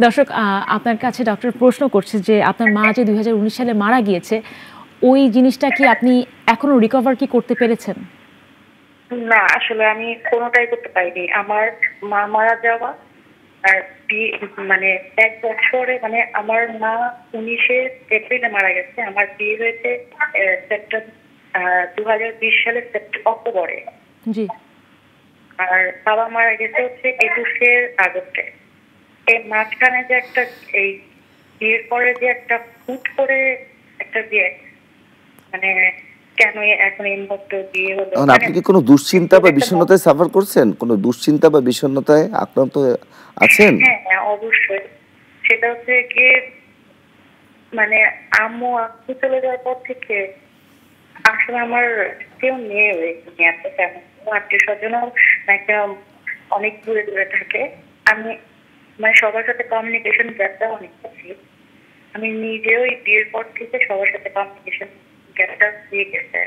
দর্শক, আপনার কাছে ডক্টর প্রশ্ন করছে যে আপনার মা যে 2019 সালে মারা গিয়েছে, ওই জিনিসটা কি আপনি এখনো রিকভার কি করতে পেরেছেন? না, আসলে আমি কোনোটাই করতে পারিনি। আমার মা মারা যাওয়া আর মানে 1 বছরে, মানে আমার মা 19 এপ্রিলে মারা গেছে, আমার বিয়ে হয়েছে সেপ্টেম্বর 2020 সালের অক্টোবরে। জি। আর বাবা মারা গেছে হচ্ছে 21 আগস্টে। এই মাঝখানে যে একটা, এই বিয়ের পরে যে একটা হুট করে একটা বিয়ে, মানে কেন এখন এই মুহূর্তে বিয়ে হলো। আপনি কি কোনো দুশ্চিন্তা বা বিষণ্ণতায় সাফার করছেন? কোনো দুশ্চিন্তা বা বিষণ্ণতায় আক্রান্ত আছেন? হ্যাঁ, অবশ্যই। সেটা হচ্ছে কি, মানে আম্মু চলে যাওয়ার পর থেকে আসলে আমার কেউ নেই ওই দুনিয়াতে, তেমন আত্মীয় স্বজনও একটা অনেক দূরে দূরে থাকে। আমি মানে সবার সাথে কমিউনিকেশন গ্যাপটা অনেক বেশি। আমি নিজেও এই বিয়ের পর থেকে সবার সাথে কমিউনিকেশন গ্যাপটা দিয়ে গেছে।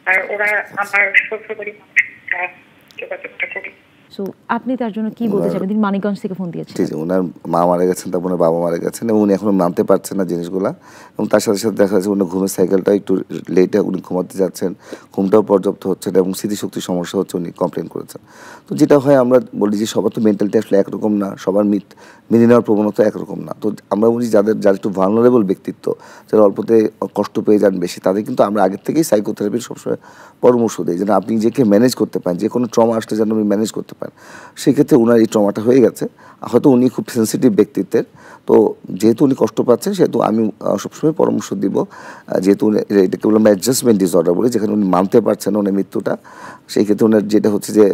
আর ওরা আমার শ্বশুরবাড়ি যোগাযোগটা করি। সো আপনি তার জন্য কি বলতে চান? তিনি মানিকগঞ্জ থেকে ফোন দিয়েছেন। জি, ওনার মা মারা গেছেন, তারপর ওনার বাবা মারা গেছেন এবং উনি এখনো মানতে পারছেন না জিনিসগুলা। এবং তার সাথে সাথে দেখা যাচ্ছে উনি ঘুমের সাইকেলটা একটু লেটে উনি ঘুমাতে যাচ্ছেন, ঘুমটাও পর্যাপ্ত হচ্ছে না এবং স্মৃতিশক্তির সমস্যা হচ্ছে, উনি কমপ্লেন করেছেন। তো যেটা হয়, আমরা বলি যে সবার তো মেন্টালিটি আসলে একরকম না, সবার মেনে নেওয়ার প্রবণতা একরকম না। তো আমরা বলি যারা একটু ভালনারেবল ব্যক্তিত্ব, যারা অল্পতে কষ্ট পেয়ে যান বেশি, তাদের কিন্তু আমরা আগের থেকেই সাইকোথেরাপির সবসময় পরামর্শ দিই যেন আপনি নিজেকে ম্যানেজ করতে পারেন, যে কোনো ট্রমা আসলে যেন আপনি ম্যানেজ করতে পারেন। সেক্ষেত্রে ওনার এই ট্রমাটা হয়ে গেছে, হয়তো উনি খুব সেন্সিটিভ ব্যক্তিত্বের, তো যেহেতু উনি কষ্ট পাচ্ছেন সেহেতু আমি সবসময় পরামর্শ দিব, যেহেতু এটাকে বললাম অ্যাডজাস্টমেন্ট ডিসঅর্ডার বলে, যেখানে উনি মানতে পারছেন না উনি মৃত্যুটা, সেই ক্ষেত্রে ওনার যেটা হচ্ছে যে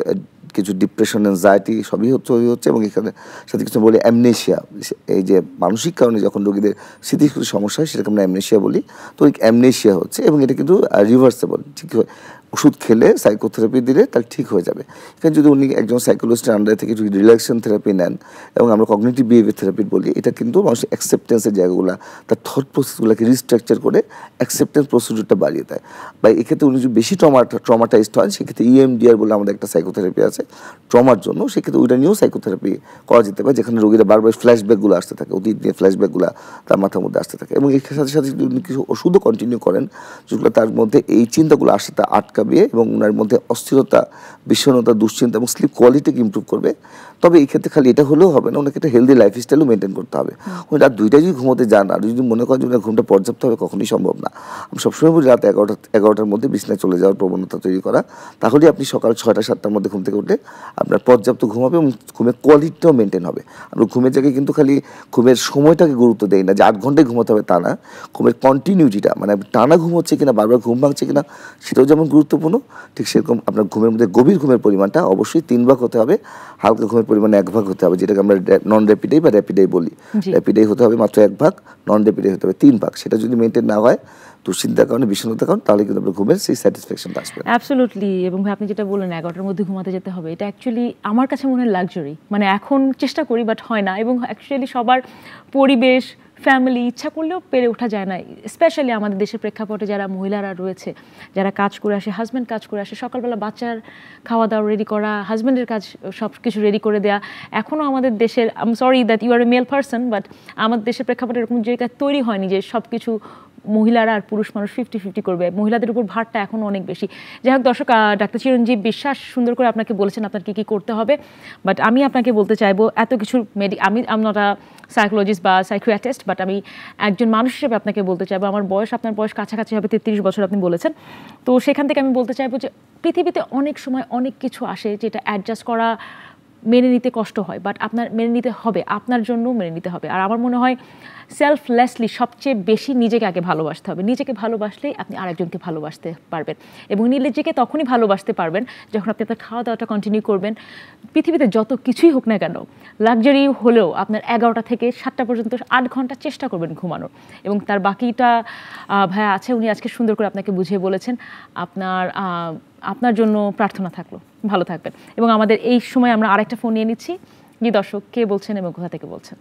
কিছু ডিপ্রেশন, অ্যাংজাইটি সবই হচ্ছে এবং এখানে সাথে কিছু বলি অ্যামনেশিয়া, এই যে মানসিক কারণে যখন রোগীদের স্মৃতিশক্তি সমস্যা হয় সেটাকে আমরা অ্যামনেশিয়া বলি। তো ওই অ্যামনেশিয়া হচ্ছে এবং এটা কিন্তু রিভার্সেবল, ঠিক হয়, ওষুধ খেলে সাইকোথেরাপি দিলে তাহলে ঠিক হয়ে যাবে। এখানে যদি উনি একজন সাইকোলজিস্টের আন্ডারে থেকে যদি রিল্যাক্সেশন থেরাপি নেন এবং আমরা কগনিটিভ বিহেভিয়ার থেরাপি বলি, এটা কিন্তু মানুষের অ্যাকসেপ্টেন্সের জায়গাগুলো, তার থট প্রসেসগুলোকে রিস্ট্রাকচার করে অ্যাকসেপ্টেন্স প্রসিডিউরটা বাড়িয়ে দেয়। বা এক্ষেত্রে উনি যদি বেশি ট্রমাটাইজড হয় সেক্ষেত্রে EMDR বলে আমাদের একটা সাইকোথেরাপি আছে ট্রমার জন্য, সেক্ষেত্রে ওইটা নিয়েও সাইকোথেরাপি করা যেতে পারে, যেখানে রোগীরা বারবার ফ্ল্যাশব্যাকগুলো আসতে থাকে, অতীত নিয়ে ফ্ল্যাশব্যাকগুলো তার মাথার মধ্যে আসতে থাকে। এবং এর সাথে সাথে যদি উনি কিছু ওষুধও কন্টিনিউ করেন যেগুলো তার মধ্যে এই চিন্তাগুলো আসতে তা আটকাবে এবং ওনার মধ্যে অস্থিরতা, বিষণ্ণতা, দুশ্চিন্তা এবং স্লিপ কোয়ালিটিকে ইমপ্রুভ করবে। তবে এই ক্ষেত্রে খালি এটা হলেও হবে না, ওনাকে একটা হেলদি লাইফস্টাইলও মেনটেন করতে হবে। উনি রাত 2টায় যদি ঘুমোতে যান আর যদি মনে করেন যে ওনার ঘুমটা পর্যাপ্ত হবে, কখনোই সম্ভব না। আমি সবসময় বলি রাত 11টার মধ্যে বিছানায় চলে যাওয়ার প্রবণতা তৈরি করা, তাহলে আপনি সকাল 6টা-7টার মধ্যে ঘুম থেকে উঠে আপনার পর্যাপ্ত ঘুম হবে এবং ঘুমের কোয়ালিটিটাও মেনটেন হবে। আমরা ঘুমের জায়গায় কিন্তু খালি ঘুমের সময়টাকে গুরুত্ব দেই না, যে 8 ঘন্টায় ঘুমোতে হবে তা না, ঘুমের কন্টিনিউটিটা, মানে টানা ঘুম হচ্ছে কিনা, বারবার ঘুম ভাঙছে কিনা, সেটাও যেমন গুরুত্বপূর্ণ, ঠিক সেরকম আপনার ঘুমের মধ্যে গভীর ঘুমের পরিমাণটা অবশ্যই 3 ভাগ হতে হবে, হালকা ঘুমের পরিমাণ 1 ভাগ হতে হবে, যেটাকে আমরা নন র্যাপিডাই বা র্যাপিডাই বলি। র্যাপিডাই হতে হবে মাত্র 1 ভাগ, নন র্যাপিডাই হতে হবে 3 ভাগ। সেটা যদি মেনটেন না হয়, দুশ্চিন্তার কারণে, বিষণ্ণতার কারণে, তাহলে কিন্তু আপনার ঘুমের সেই স্যাটিসফ্যাকশনটা আসবে। অ্যাবসলিউটলি। এবং আপনি যেটা বললেন 11টার মধ্যে ঘুমাতে যেতে হবে, এটা অ্যাকচুয়ালি আমার কাছে মনে হয় লাক্সারি। মানে এখন চেষ্টা করি বাট হয় না, এবং অ্যাকচুয়ালি সবার পরিবেশ, ফ্যামিলি ইচ্ছা করলেও পেরে ওঠা যায় না। স্পেশালি আমাদের দেশের প্রেক্ষাপটে যারা মহিলারা রয়েছে, যারা কাজ করে আসে, হাজব্যান্ড কাজ করে আসে, সকালবেলা বাচ্চার খাওয়া দাওয়া রেডি করা, হাজব্যান্ডের কাজ সব কিছু রেডি করে দেওয়া, এখনও আমাদের দেশের, I am sorry that you are a male person, but আমাদের দেশের প্রেক্ষাপটে এরকম জায়গা তৈরি হয়নি যে সব কিছু মহিলারা আর পুরুষ মানুষ 50-50 করবে, মহিলাদের উপর ভারটা এখন অনেক বেশি। যাই হোক দর্শক, ডাক্তার চিরঞ্জীব বিশ্বাস সুন্দর করে আপনাকে বলেছেন আপনার কী কী করতে হবে, বাট আমি আপনাকে বলতে চাইবো এত কিছু আমি নট আ সাইকোলজিস্ট বা সাইকিয়াট্রিস্ট, বাট আমি একজন মানুষ হিসেবে আপনাকে বলতে চাইবো, আমার বয়স আপনার বয়স কাছাকাছি হবে 33 বছর আপনি বলেছেন, তো সেখান থেকে আমি বলতে চাইবো যে পৃথিবীতে অনেক সময় অনেক কিছু আসে যেটা অ্যাডজাস্ট করা মেনে নিতে কষ্ট হয়, বাট আপনার মেনে নিতে হবে, আপনার জন্য মেনে নিতে হবে। আর আমার মনে হয় সেলফলেসলি সবচেয়ে বেশি নিজেকে আগে ভালোবাসতে হবে। নিজেকে ভালোবাসলেই আপনি আরেকজনকে ভালোবাসতে পারবেন, এবং নিজেকে তখনই ভালোবাসতে পারবেন যখন আপনি আপনার খাওয়া দাওয়াটা কন্টিনিউ করবেন। পৃথিবীতে যত কিছুই হোক না কেন, লাক্সারি হলেও আপনার 11টা থেকে 7টা পর্যন্ত 8 ঘন্টা চেষ্টা করবেন ঘুমানোর, এবং তার বাকিটা ভাইয়া আছে, উনি আজকে সুন্দর করে আপনাকে বুঝিয়ে বলেছেন। আপনার জন্য প্রার্থনা থাকলো, ভালো থাকবেন। এবং আমাদের এই সময় আমরা আরেকটা ফোন নিয়ে নিচ্ছি। জি দর্শক, কে বলছেন এবং কোথা থেকে বলছেন?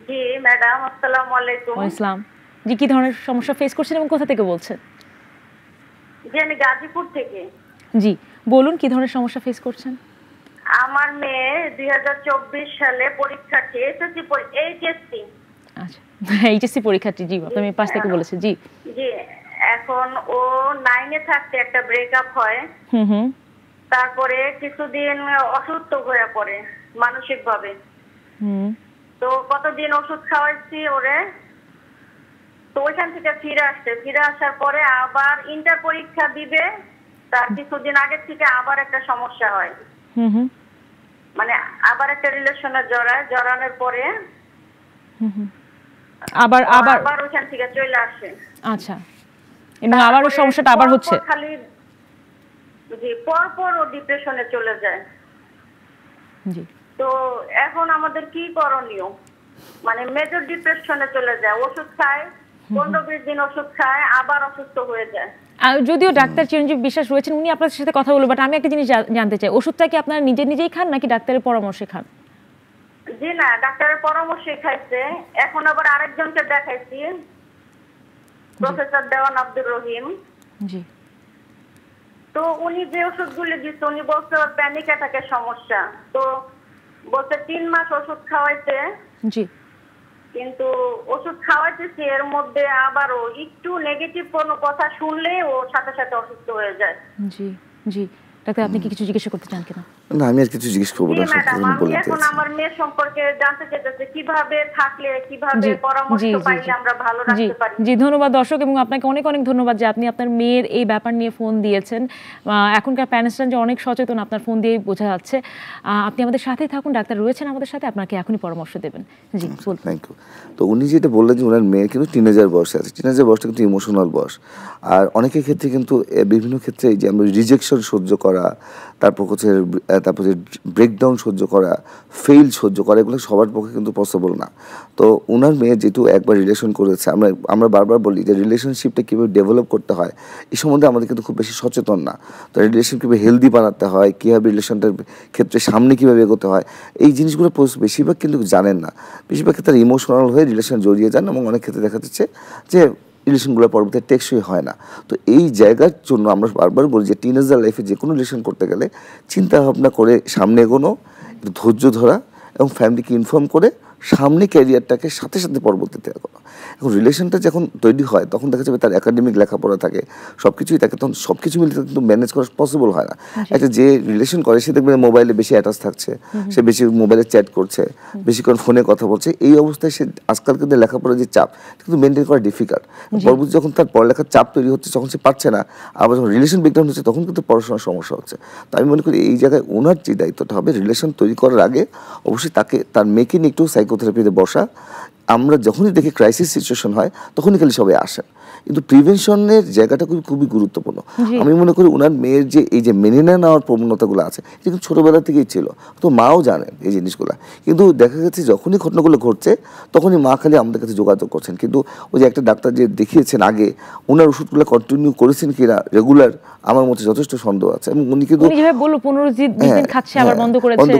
জি ম্যাডাম, আসসালামু আলাইকুম। ওয়া ইসলাম। জি, কি ধরনের সমস্যা ফেস করছেন এবং কোথা থেকে বলছেন? জি, আমি গাজীপুর থেকে। জি বলুন, কি ধরনের সমস্যা ফেস করছেন? আমার মেয়ে 2024 সালে পরীক্ষার্থী, এইচএসসি। আচ্ছা, এইচএসসি পরীক্ষার্থী। জি, আপনার মেয়ে পাশ থেকে বলেছে। জি জি, এখন ও 9-এ থাকতে একটা ব্রেকআপ হয়। তারপরে কিছুদিন অসুস্থ হয়ে পড়ে মানসিকভাবে। তো কতদিন ওষুধ খাওয়াইছি ওরে, তো ওইখান থেকে ফিরে আসার পরে আবার ইন্টার পরীক্ষা দিবে, তার কিছুদিন আগে থেকে আবার একটা সমস্যা হয়। মানে আবার একটা রিলেশনে জড়ানোর পরে আবার ওইখান থেকে চলে আসে। আচ্ছা, এবং আবার ওই সমস্যাটা আবার হচ্ছে। খালি জি, পরপর ও ডিপ্রেশনে চলে যায়। জি, তো এখন আমাদের কি করণীয়? মানে মেজর ডিপ্রেশনে চলে যায়, ওষুধ খায়, 15-20 দিন ওষুধ খায়, আবার অসুস্থ হয়ে যায়। যদিও ডাক্তার চিরঞ্জীব বিশ্বাস রয়েছেন, উনি আপনার সাথে কথা বলবেন, বাট আমি একটা জিনিস জানতে চাই, ওষুধটা কি আপনারা নিজেই খান নাকি ডাক্তারের পরামর্শে খান? জি না, ডাক্তারের পরামর্শে খাইছে। এখন আবার আরেকজনকে দেখাইছি, প্রফেসর দেওয়ান আব্দুর রহিম। জি, তো উনি যে ওষুধগুলি দিচ্ছে, উনি বলছে প্যানিক অ্যাটাকের সমস্যা। তো বলছে 3 মাস ওষুধ খাওয়াইতে। জি, কিন্তু ওষুধ খাওয়াইতেছি, এর মধ্যে আবারও একটু নেগেটিভ কোনো কথা শুনলে ও সাথে সাথে অসুস্থ হয়ে যায়। জি, জি। ডাক্তার, আপনি কি কিছু জিজ্ঞাসা করতে চান কিনা? না, আমি আর কিছু জিজ্ঞেস করবো না। আমি এখন আমার মেয়ের সম্পর্কে জানতে চাইতেছি, কিভাবে থাকলে, কিভাবে পরামর্শ পাইলে আমরা ভালো রাখতে পারি। জি, ধন্যবাদ দর্শক, এবং আপনাকে অনেক অনেক ধন্যবাদ যে আপনি আপনার মেয়ের এই ব্যাপার নিয়ে ফোন দিয়েছেন। এখনকার প্যারেন্টসরা যে অনেক সচেতন আপনার ফোন দিয়েই বোঝা যাচ্ছে। আপনি আমাদের সাথেই থাকুন, ডাক্তার রয়েছেন আমাদের সাথে, আপনাকে এখনই পরামর্শ দেবেন। জি, থ্যাংক ইউ। তো উনি যেটা বললেন যে ওনার মেয়ে কিন্তু টিনেজার বয়সে আছে। টিনেজার বয়সটা কিন্তু ইমোশনাল বয়স। আর অনেকের ক্ষেত্রে কিন্তু বিভিন্ন ক্ষেত্রে যে আমরা রিজেকশন সহ্য করা, তারপর যে ব্রেকডাউন সহ্য করা, ফেইল সহ্য করা, এগুলো সবার পক্ষে কিন্তু পসিবল না। তো ওনার মেয়ে যেহেতু একবার রিলেশন করেছে, আমরা বারবার বলি যে রিলেশনশিপটা কীভাবে ডেভেলপ করতে হয় এই সম্বন্ধে আমাদের কিন্তু খুব বেশি সচেতন না। তো রিলেশন কীভাবে হেলদি বানাতে হয়, কীভাবে রিলেশনটার ক্ষেত্রে সামনে কীভাবে এগোতে হয়, এই জিনিসগুলো বেশিরভাগ কিন্তু জানেন না। বেশিরভাগ ক্ষেত্রে ইমোশনাল হয়ে রিলেশন জড়িয়ে যান, এবং অনেক ক্ষেত্রে দেখা যাচ্ছে যে রিলেশনগুলো পরবর্তীতে টেকসই হয় না। তো এই জায়গার জন্য আমরা বারবার বলি যে টিনেজার লাইফে যে কোনো রিলেশন করতে গেলে চিন্তা ভাবনা করে সামনে এগোনো, ধৈর্য ধরা, এবং ফ্যামিলিকে ইনফর্ম করে সামনে ক্যারিয়ারটাকে সাথে সাথে পরবর্তীতে এগোনো। এখন রিলেশনটা যখন তৈরি হয় তখন দেখা যাবে তার একাডেমিক লেখাপড়া থাকে, সব কিছুই থাকে, তখন সব কিছু মিলে কিন্তু ম্যানেজ করা পসিবল হয় না। একটা যে রিলেশন করে সে দেখবে মোবাইলে বেশি অ্যাটাচ থাকছে, সে বেশি মোবাইলে চ্যাট করছে, বেশিক্ষণ ফোনে কথা বলছে। এই অবস্থায় সে আজকাল কিন্তু লেখাপড়ার যে চাপ কিন্তু মেনটেন করা ডিফিকাল্ট। পরবর্তী যখন তার পড়ালেখার চাপ তৈরি হচ্ছে, যখন সে পারছে না, আবার যখন রিলেশন ব্রেকডাউন হচ্ছে তখন কিন্তু পড়াশোনার সমস্যা হচ্ছে। তো আমি মনে করি এই জায়গায় ওনার যে দায়িত্বটা হবে, রিলেশন তৈরি করার আগে অবশ্যই তার মেয়েকে নিয়ে একটু সাইকোথেরাপিতে বসা। আমরা যখনই দেখি ক্রাইসিস সিচুয়েশন হয় তখনই খালি সবাই আসেন, কিন্তু প্রিভেনশনের জায়গাটা খুবই গুরুত্বপূর্ণ। আমি মনে করি ওনার মেয়ের যে এই যে মেনে নেওয়ার প্রবণতাগুলো আছে এটা কিন্তু ছোটোবেলা থেকেই ছিল, তো মাও জানেন এই জিনিসগুলো। কিন্তু দেখা গেছে যখনই ঘটনাগুলো ঘটছে তখনই মা খালি আমাদের কাছে যোগাযোগ করছেন। কিন্তু ওই যে একটা ডাক্তার যে দেখিয়েছেন আগে, ওনার ওষুধগুলো কন্টিনিউ করেছেন কিনা রেগুলার, আমার মতে যথেষ্ট সন্দেহ আছে। এবং উনি কিন্তু খাচ্ছে আবার বন্ধ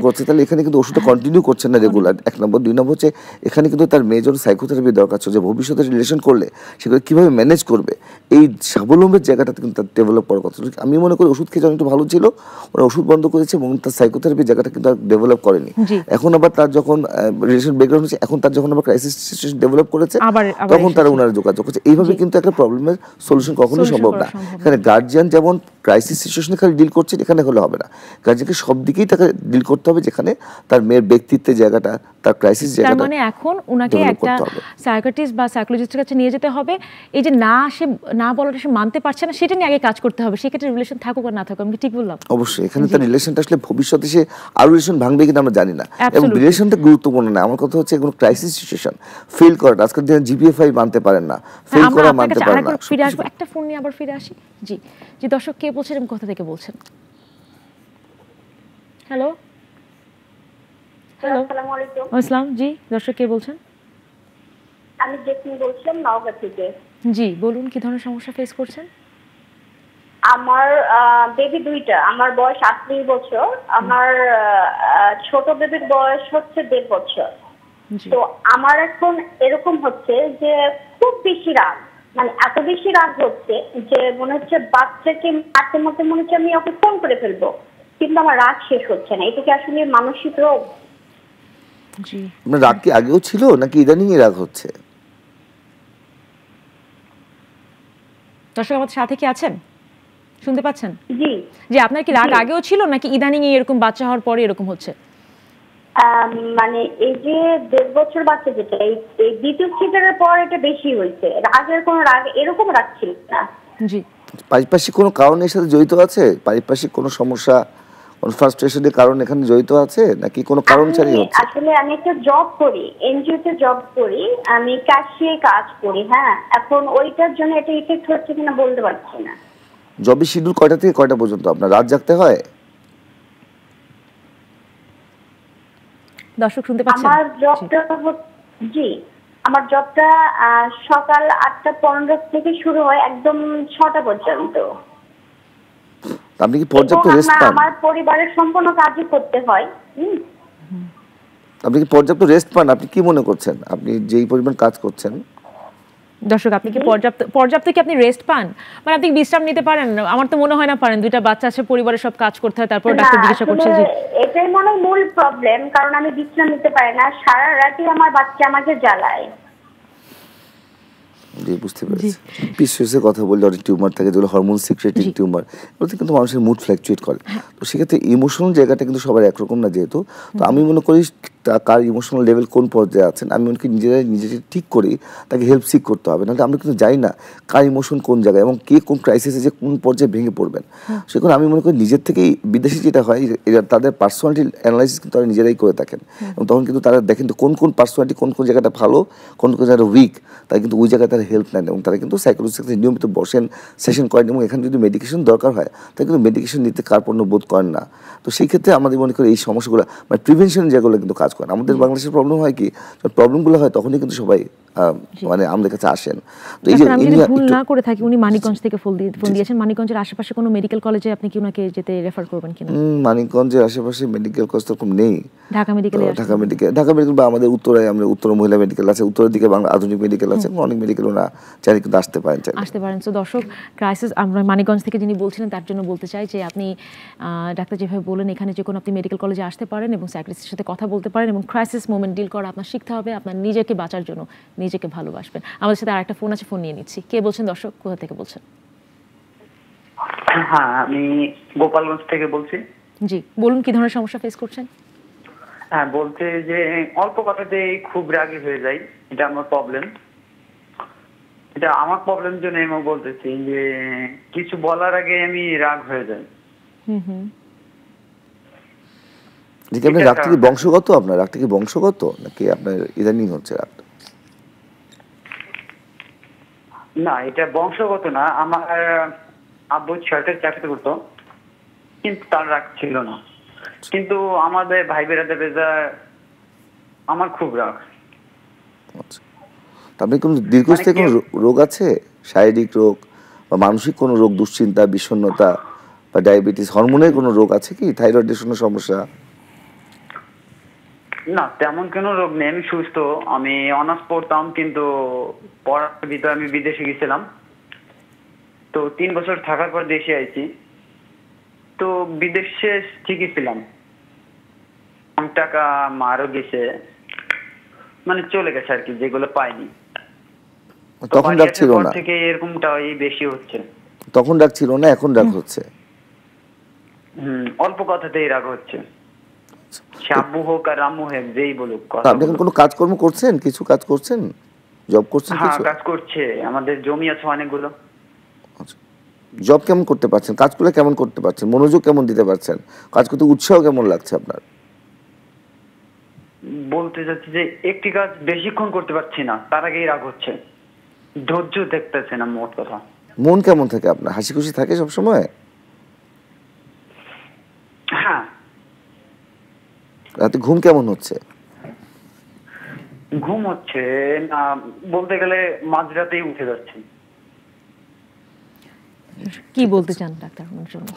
করছে, তাহলে এখানে কিন্তু ওষুধটা কন্টিনিউ করছেন না রেগুলার, 1 নম্বর। 2 নম্বর হচ্ছে এখানে কিন্তু তার মেয়ে মেজর সাইকোথেরাপি দরকার আছে, যে ভবিষ্যতে রিলেশন করলে সেগুলো কীভাবে ম্যানেজ করবে, এই স্বাবলম্বের জায়গাটাতে কিন্তু তার ডেভেলপ করার কথা। আমি মনে করি ওষুধ খেয়ে যখন একটু ভালো ছিল, ওরা ওষুধ বন্ধ করেছে এবং তার সাইকোথেরাপির জায়গাটা কিন্তু আর ডেভেলপ করেনি। এখন আবার তার যখন রিলেশন ব্রেকডাউন হচ্ছে, এখন তার যখন আবার ক্রাইসিস সিচুয়েশন ডেভেলপ করেছে, তখন তারা ওনারা যোগাযোগ করছে। এইভাবে কিন্তু একটা প্রবলেমের সলিউশন কখনোই সম্ভব না। এখানে গার্জিয়ান যেমন ক্রাইসিস সিচুয়েশনে খালি ডিল করছে, এখানে হলে হবে না। গার্জিয়ানকে সব দিকেই তাকে ডিল করতে হবে, যেখানে তার মেয়ের ব্যক্তিত্বের জায়গাটা, তার ক্রাইসিস জায়গাটা। তার মানে এখন উনাকে একটা সাইকিয়াট্রিস্ট বা সাইকোলজিস্টের কাছে নিয়ে যেতে হবে। এই যে না বলাটা সে মানতে পারছে না, সেটা নিয়ে আগে কাজ করতে হবে। সেক্ষেত্রে রিলেশন থাকুক আর না থাকুক, আমি ঠিক বললাম? অবশ্যই এখানে তার রিলেশনটা আসলে ভবিষ্যতে সে আরো রিলেশন ভাঙবে কিনা আমরা জানি না, এবং রিলেশনটা গুরুত্বপূর্ণ না। আমার কথা হচ্ছে কোনো ক্রাইসিস সিচুয়েশন ফেল করাটা, আজকের দিনে জিপিএফআই মানতে পারেন না, ফেল করা মানতে পারেন না। ফিরে আসবো, একটা ফোন নিয়ে আবার ফিরে আসি। জি জি, দর্শক কে বলছেন এবং কোথা থেকে বলছেন? হ্যালো হ্যালো, আসসালামু আলাইকুম। আসসালাম। জি, দর্শক কে বলছেন? আমি জেসমিন বলছিলাম নওগাঁ থেকে। জি বলুন, কি ধরনের সমস্যা ফেস করছেন? আমার বেবি দুইটা, আমার বয়স 38 বছর, আমার ছোট বেবির বয়স হচ্ছে 1.5 বছর। তো আমার এখন এরকম হচ্ছে যে খুব বেশি রাগ, মানে এত বেশি রাগ হচ্ছে যে মনে হচ্ছে বাচ্চাকে মারতে মারতে মনে হচ্ছে আমি ওকে ফোন করে ফেলবো, কিন্তু আমার রাগ শেষ হচ্ছে না। এটা কি আসলে মানসিক রোগ? জি। আপনার রাগ কি আগেও ছিল নাকি ইদানিং রাগ হচ্ছে? দর্শক আমাদের সাথে কি আছেন, শুনতে পাচ্ছেন? জি জি, আপনার কি রাগ আগেও ছিল নাকি ইদানিং এরকম বাচ্চা হওয়ার পরে এরকম হচ্ছে? মানে এই যে 1.5 বছর বাচ্চা, যেটা এই দ্বিতীয় খিদারের পর এটা বেশি হয়েছে। রাগের কোনো রাগ এরকম রাগ ছিল না। জি। পারিপার্শ্বিক কোনো কারণ এর সাথে জড়িত আছে? পারিপার্শ্বিক কোনো সমস্যা, কোনো ফ্রাস্ট্রেশনের কারণ এখানে জড়িত আছে নাকি কোনো কারণ ছাড়াই হচ্ছে? আসলে আমি একটা জব করি, এনজিওতে জব করি, আমি ক্যাশিয়ার কাজ করি। হ্যাঁ, এখন ওইটার জন্য এটা ইফেক্ট হচ্ছে কিনা বলতে পারছি না। জবের শিডিউল কয়টা থেকে কয়টা পর্যন্ত আপনার? রাত জাগতে হয়? দর্শক শুনতে পাচ্ছেন? আমার জবটা, জি, আমার জবটা সকাল 8:15 থেকে শুরু হয় একদম 6টা পর্যন্ত। আপনি কি পর্যাপ্ত রেস্ট পান? আমার পরিবারের সম্পূর্ণ কাজই করতে হয়। আপনি কি পর্যাপ্ত রেস্ট পান? আপনি কি মনে করছেন আপনি যেই পরিমাণ কাজ করছেন? দর্শক, আপনি কি পর্যাপ্ত কি আপনি রেস্ট পান? মানে আপনি বিশ্রাম নিতে পারেন? আমার তো মনে হয় না পারেন। দুইটা বাচ্চা আছে, পরিবারের সব কাজ করতে হয়, তারপর ডাক্তার জিজ্ঞাসা করছে। জি, এটাই মনে হয় মূল প্রবলেম, কারণ আমি বিশ্রাম নিতে পারি না, সারা রাতই আমার বাচ্চা আমাকে জ্বালায়। জি, বুঝতে পেরেছি। পিসিওএসের কথা বললে অনেক টিউমার থাকে, যেগুলো হরমোন সিক্রেটিং টিউমার, ওতে কিন্তু মানুষের মুড ফ্ল্যাকচুয়েট করে। তো সেক্ষেত্রে ইমোশনাল জায়গাটা কিন্তু সবার একরকম না যেহেতু। তো আমি মনে করি কার ইমোশনাল লেভেল কোন পর্যায়ে আছেন, আমি মনে করি নিজেকে ঠিক করি তাকে হেল্প সিক করতে হবে। নাহলে আমরা কিন্তু জানি না কার ইমোশন কোন জায়গায় এবং কে কোন ক্রাইসিসে যে কোন পর্যায়ে ভেঙে পড়বেন। সেখানে আমি মনে করি নিজের থেকেই, বিদেশি যেটা হয়, তাদের পার্সোনালিটি অ্যানালাইসিস কিন্তু তারা নিজেরাই করে থাকেন, এবং তখন কিন্তু তারা দেখেন তো কোন পার্সোনালিটি কোন জায়গাটা ভালো, কোন জায়গাটা উইক, তারা কিন্তু ওই জায়গায় তারা হেল্প নেন, এবং তারা কিন্তু সাইকোলজিস্টের সাথে নিয়মিত বসেন, সেশন করেন, এবং এখানে যদি মেডিকেশন দরকার হয় তাহলে কিন্তু মেডিকেশন নিতে কার্পণ্য বোধ করেন না। তো সেই ক্ষেত্রে আমাদের মনে করি এই সমস্যাগুলো মানে প্রিভেনশন যেগুলো কিন্তু কাজ করেন। আমাদের বাংলাদেশের প্রবলেম হয় কি, প্রবলেমগুলো হয় তখনই কিন্তু সবাই মানে আমাদের কাছে আসেন। তো এই যে আমি যদি ভুল না করে থাকি, উনি মানিকগঞ্জ থেকে ফোন দিয়েছেন। মানিকগঞ্জের আশেপাশে কোনো মেডিকেল কলেজে আপনি কি উনাকে যেতে রেফার করবেন কিনা? মানিকগঞ্জের আশেপাশে মেডিকেল কলেজ তো কম নেই। ঢাকা মেডিকেল বা আমাদের উত্তরায় আমরা উত্তর মহিলা মেডিকেল আছে, উত্তরের দিকে বাংলা আধুনিক মেডিকেল আছে, অনেক মেডিকেল ওনা চাইলে কিন্তু আসতে পারেন। তো দর্শক, ক্রাইসিস আমরা মানিকগঞ্জ থেকে যিনি বলছিলেন তার জন্য বলতে চাই যে আপনি ডাক্তার যেভাবে বলেন, এখানে যে কোনো আপনি মেডিকেল কলেজে আসতে পারেন এবং সাইকিয়াট্রিস্টের সাথে কথা বলতে পারেন, এবং ক্রাইসিস মোমেন্ট ডিল করা আপনার শিখতে হবে। আপনার নিজেকে বাঁচার জন্য নিজেকে ভালোবাসবেন। আমাদের সাথে আরেকটা ফোন আছে, ফোন নিয়ে নিচ্ছি। কে বলছেন দর্শক, কোথা থেকে বলছেন? হ্যাঁ, আমি গোপালগঞ্জ থেকে বলছি। জি বলুন, কি ধরনের সমস্যা ফেস করছেন? হ্যাঁ, বলতে যে অল্প কথাতেই খুব রাগী হয়ে যাই, এটা আমার প্রবলেম। এটা আমার প্রবলেম জন্য আমি বলতেছি যে কিছু বলার আগে আমি রাগ হয়ে যাই। আপনার রাগটা কি বংশগত? আপনার রাগটা কি বংশগত নাকি আপনার ইদানিং হচ্ছে রাগটা? না, এটা বংশগত না। আমার আব্বু সরকারি চাকরি করতো, কিন্তু তার রাগ ছিল না। কিন্তু আমাদের ভাই বেড়াদের আমার খুব রাগ। আপনি কোন দীর্ঘস্থায়ী কোনো রোগ আছে, শারীরিক রোগ বা মানসিক কোনো রোগ, দুশ্চিন্তা, বিষণ্ণতা বা ডায়াবেটিস, হরমোনের কোনো রোগ আছে কি, থাইরয়েডের কোনো সমস্যা? না, তেমন কোনো রোগ নেই, আমি সুস্থ। আমি অনার্স পড়তাম, কিন্তু পড়ার ভিতরে আমি বিদেশে গেছিলাম। তো 3 বছর থাকার পর দেশে আইছি। তো বিদেশে ঠিকই ছিলাম, টাকা মারও গেছে, মানে চলে গেছে আর কি, যেগুলো পাইনি। তখন রাগ ছিল না থেকে এরকমটাই বেশি হচ্ছে। তখন রাগ ছিল না, এখন রাগ হচ্ছে। অল্প কথাতেই রাগ হচ্ছে, সে আব্বু হোক আর আম্মু হোক, যেই বলুক। আপনি এখন কোনো কাজকর্ম করছেন, কিছু কাজ করছেন, জব করছেন? হ্যাঁ, কাজ করছে, আমাদের জমি আছে অনেকগুলো। জব কেমন করতে পারছেন, কাজগুলো কেমন করতে পারছেন, মনোযোগ কেমন দিতে পারছেন, কাজ করতে উৎসাহ কেমন লাগছে আপনার? বলতে চাচ্ছি যে একটি কাজ বেশিক্ষণ করতে পারছি না, তার আগেই রাগ হচ্ছে, ধৈর্য দেখতেছে না মোট কথা। মন কেমন থাকে আপনার, হাসি খুশি থাকে সবসময়? হ্যাঁ। রাতে ঘুম কেমন হচ্ছে? ঘুম হচ্ছে না, বলতে গেলে মাঝরাতেই উঠে যাচ্ছে। কি বলতে চান ডাক্তার ওনার জন্য?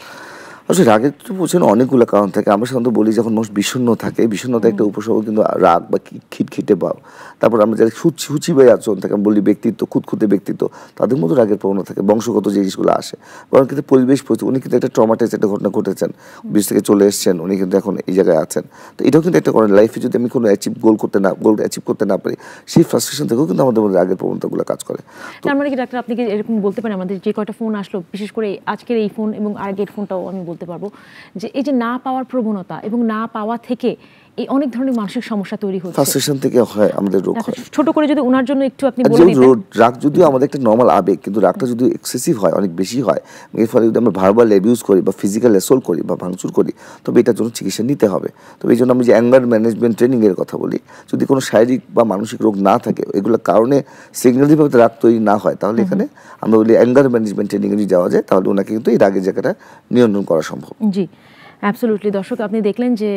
আসলে রাগের তো বুঝছেন অনেকগুলো কারণ থাকে। আমরা সাধারণত বলি যখন মানুষ বিষণ্ণ থাকে, বিষণ্ণতা একটা উপসর্গ কিন্তু রাগ বা খিটখিটে ভাব। তারপর আমরা যারা সূচিবাহী আচরণ থাকে, আমরা বলি ব্যক্তিত্ব, খুঁতখুঁতে ব্যক্তিত্ব, তাদের মধ্যে রাগের প্রবণতা থাকে, বংশগত যে জিনিসগুলো আসে। কারণ কিন্তু পরিবেশ পরিস্থিতি, উনি কিন্তু একটা ট্রমাটাইজ একটা ঘটনা ঘটেছেন, বিদেশ থেকে চলে এসেছেন, উনি কিন্তু এখন এই জায়গায় আছেন। তো এটাও কিন্তু একটা কারণ, লাইফে যদি আমি কোনো গোল অ্যাচিভ করতে না পারি, সেই ফ্রাস্ট্রেশন থেকেও কিন্তু আমাদের মধ্যে রাগের প্রবণতাগুলো কাজ করে। তার মানে কি ডাক্তার, আপনি কি এরকম বলতে পারেন, আমাদের যে কয়টা ফোন আসলো, বিশেষ করে আজকের এই ফোন এবং আগের ফোনটাও আমি বলতে পারবো, যে এই যে না পাওয়ার প্রবণতা এবং না পাওয়া থেকে এই অনেক ধরনের মানসিক সমস্যা তৈরি হচ্ছে, ফ্রাস্ট্রেশন থেকে হয় আমাদের রোগ হয়। ছোট করে যদি ওনার জন্য একটু আপনি বলে দিতেন। রাগ যদিও আমাদের একটা নরমাল আবেগ, কিন্তু রাগটা যদি এক্সেসিভ হয়, অনেক বেশি হয়, এর ফলে যদি আমরা ভার্বাল অ্যাবিউজ করি বা ফিজিক্যাল অ্যাসল্ট করি বা ভাঙচুর করি, তবে এটার জন্য চিকিৎসা নিতে হবে। তবে এই জন্য আমি যে অ্যাঙ্গার ম্যানেজমেন্ট ট্রেনিং এর কথা বলি, যদি কোনো শারীরিক বা মানসিক রোগ না থাকে, এগুলোর কারণে সিগন্যালিভাবে রাগ তৈরি না হয়, তাহলে এখানে আমরা বলি অ্যাঙ্গার ম্যানেজমেন্ট ট্রেনিং এ যদি যাওয়া যায়, তাহলে ওনাকে কিন্তু এই রাগের জায়গাটা নিয়ন্ত্রণ করা সম্ভব। জি, অ্যাবসলিউটলি। দর্শক, আপনি দেখলেন যে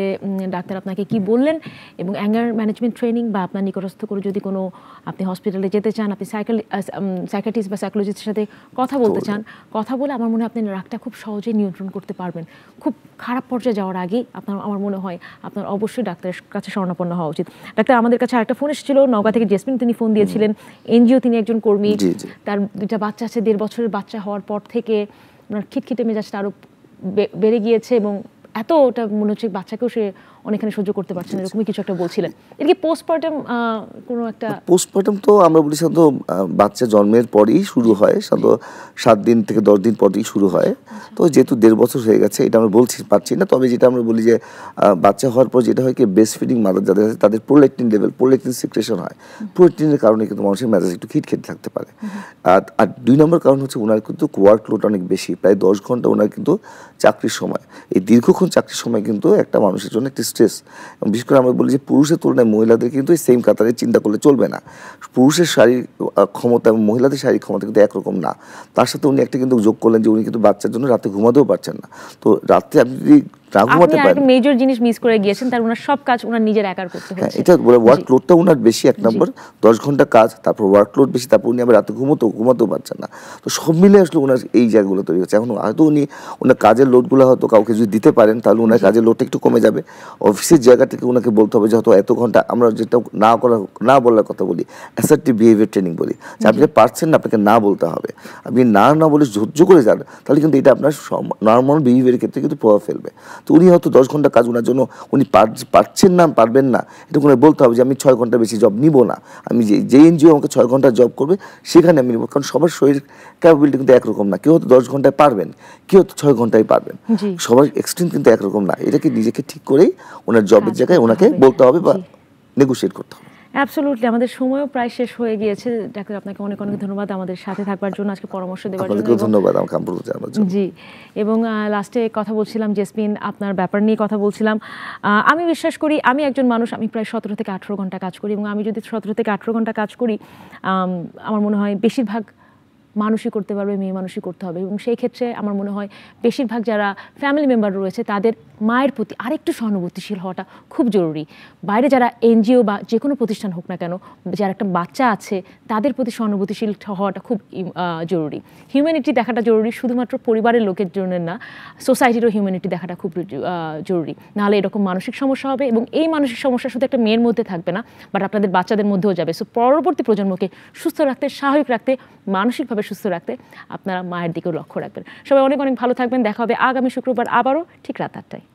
ডাক্তার আপনাকে কি বললেন, এবং অ্যাঙ্গার ম্যানেজমেন্ট ট্রেনিং বা আপনার নিকটস্থ করে যদি কোনো আপনি হসপিটালে যেতে চান, আপনি সাইকিয়াট্রিস্ট বা সাইকোলজিস্টের সাথে কথা বলতে চান, কথা বলে আমার মনে হয় আপনি রাগটা খুব সহজেই নিয়ন্ত্রণ করতে পারবেন। খুব খারাপ পর্যায়ে যাওয়ার আগেই আমার মনে হয় আপনার অবশ্যই ডাক্তারের কাছে শরণাপন্ন হওয়া উচিত। ডাক্তার, আমাদের কাছে আরেকটা ফোন এসেছিল নওগাঁ থেকে, জেসমিন, তিনি ফোন দিয়েছিলেন। এনজিও, তিনি একজন কর্মী, তার 2টা বাচ্চা আছে। 1.5 বছরের বাচ্চা হওয়ার পর থেকে ওনার খিটখিটে মেজাজটা আরও বেড়ে গিয়েছে, এবং এতটা মনে হচ্ছে বাচ্চাকেও সে অনেকখানি সহ্য করতে পারছেন, এরকমই কিছু একটা বলছিলেন। এর কি পোস্টপার্টাম কোনো একটা? পোস্টপার্টাম তো আমরা বলি সাধারণত বাচ্চা জন্মের পরেই শুরু হয়, সাধারণত 7 দিন থেকে 10 দিন পরেই শুরু হয়। তো যেহেতু 1.5 বছর হয়ে গেছে, এটা আমরা পারছি না। তবে যেটা আমরা বলি যে বাচ্চা হওয়ার পর যেটা হয় কি, ব্রেস্ট ফিডিং মাদার যাদের আছে, তাদের প্রোল্যাকটিন লেভেল, প্রোল্যাকটিন সিক্রেশন হয়। প্রোল্যাকটিনের কারণে কিন্তু মানুষের মেজাজ একটু খিটখিটে থাকতে পারে। আর 2 নম্বর কারণ হচ্ছে ওনার কিন্তু ওয়ার্কলোড অনেক বেশি, প্রায় 10 ঘন্টা ওনার কিন্তু চাকরির সময়। এই দীর্ঘক্ষণ চাকরির সময় কিন্তু একটা মানুষের জন্য একটি স্ট্রেস। বিশেষ করে আমরা বলি যে পুরুষের তুলনায় মহিলাদের কিন্তু এই সেম কাতারে চিন্তা করলে চলবে না। পুরুষের শারীরিক ক্ষমতা এবং মহিলাদের শারীরিক ক্ষমতা কিন্তু একরকম না। তার সাথে উনি একটা কিন্তু যোগ করলেন যে উনি কিন্তু বাচ্চার জন্য রাতে ঘুমাতেও পারছেন না। তো রাতে আপনি যদি না ঘুমাতে পারেন, আপনি মেজর জিনিস মিস করে গিয়েছেন, তার ওনার সব কাজ ওনার নিজের একার করতে হচ্ছে। এটা ওয়ার্কলোডটা ওনার বেশি, 1 নম্বর 10 ঘন্টা কাজ, তারপর ওয়ার্কলোড বেশি, তারপর উনি আবার রাতে ঘুমাতেও পারছেন না। তো সব মিলে আসলে ওনার এই জায়গাগুলো তৈরি হচ্ছে। এখন হয়তো উনি ওনার কাজের লোডগুলো হয়তো কাউকে যদি দিতে পারেন, তাহলে ওনার কাজের লোডটা একটু কমে যাবে। অফিসের জায়গা থেকে ওনাকে বলতে হবে যে হয়তো এত ঘন্টা, আমরা যেটা না বলার কথা বলি, অ্যাসার্টিভ বিহেভিয়ার ট্রেনিং বলি, যে আপনি পারছেন না, আপনাকে না বলতে হবে। আপনি না বলে ধৈর্য করে যান, তাহলে কিন্তু এটা আপনার নর্মাল বিহেভিয়ারের ক্ষেত্রে কিন্তু প্রভাব ফেলবে। তো উনি হয়তো 10 ঘন্টা কাজ ওনার জন্য উনি পারছেন না, পারবেন না, এটা কোনো বলতে হবে যে আমি 6 ঘন্টা বেশি জব নিব না। আমি যে এনজিও আমাকে 6 ঘন্টা জব করবে সেখানে আমি নিব। কারণ সবার শরীর ক্যাপাবিলিটি কিন্তু একরকম না। কেউ হয়তো 10 ঘন্টায় পারবেন, কেউ হয়তো 6 ঘন্টায় পারবেন। সবার এক্সট্রিম কিন্তু একরকম না। এটাকে নিজেকে ঠিক করেই ওনার জবের জায়গায় ওনাকে বলতে হবে বা নেগোশিয়েট করতে হবে। অ্যাবসলিউটলি। আমাদের সময়ও প্রায় শেষ হয়ে গিয়েছে। ডাক্তার, আপনাকে অনেক অনেক ধন্যবাদ আমাদের সাথে থাকবার জন্য, আজকে পরামর্শ দেওয়ার জন্য। আপনাকেও ধন্যবাদ আমাকে আমন্ত্রণ জানানোর জন্য। জি, এবং লাস্টে কথা বলছিলাম জেসমিন, আপনার ব্যাপার নিয়ে কথা বলছিলাম। আমি বিশ্বাস করি, আমি একজন মানুষ, আমি প্রায় 17 থেকে 18 ঘন্টা কাজ করি, এবং আমি যদি 17 থেকে 18 ঘন্টা কাজ করি, আমার মনে হয় বেশিরভাগ মানুষই করতে পারবে, মেয়ে মানুষই করতে হবে। এবং সেই ক্ষেত্রে আমার মনে হয় বেশিরভাগ যারা ফ্যামিলি মেম্বার রয়েছে তাদের মায়ের প্রতি আরেকটু সহানুভূতিশীল হওয়াটা খুব জরুরি। বাইরে যারা এনজিও বা যে কোনো প্রতিষ্ঠান হোক না কেন, যারা একটা বাচ্চা আছে তাদের প্রতি সহানুভূতিশীল হওয়াটা খুব জরুরি। হিউম্যানিটি দেখাটা জরুরি, শুধুমাত্র পরিবারের লোকের জন্য না, সোসাইটিরও হিউম্যানিটি দেখাটা খুব জরুরি। নাহলে এরকম মানসিক সমস্যা হবে, এবং এই মানসিক সমস্যা শুধু একটা মেয়ের মধ্যে থাকবে না, বাট আপনাদের বাচ্চাদের মধ্যেও যাবে। সো পরবর্তী প্রজন্মকে সুস্থ রাখতে, স্বাভাবিক রাখতে, মানসিকভাবে সুস্থ রাখতে আপনারা মায়ের দিকেও লক্ষ্য রাখবেন। সবাই অনেক অনেক ভালো থাকবেন। দেখা হবে আগামী শুক্রবার আবারও ঠিক রাত 8টায়।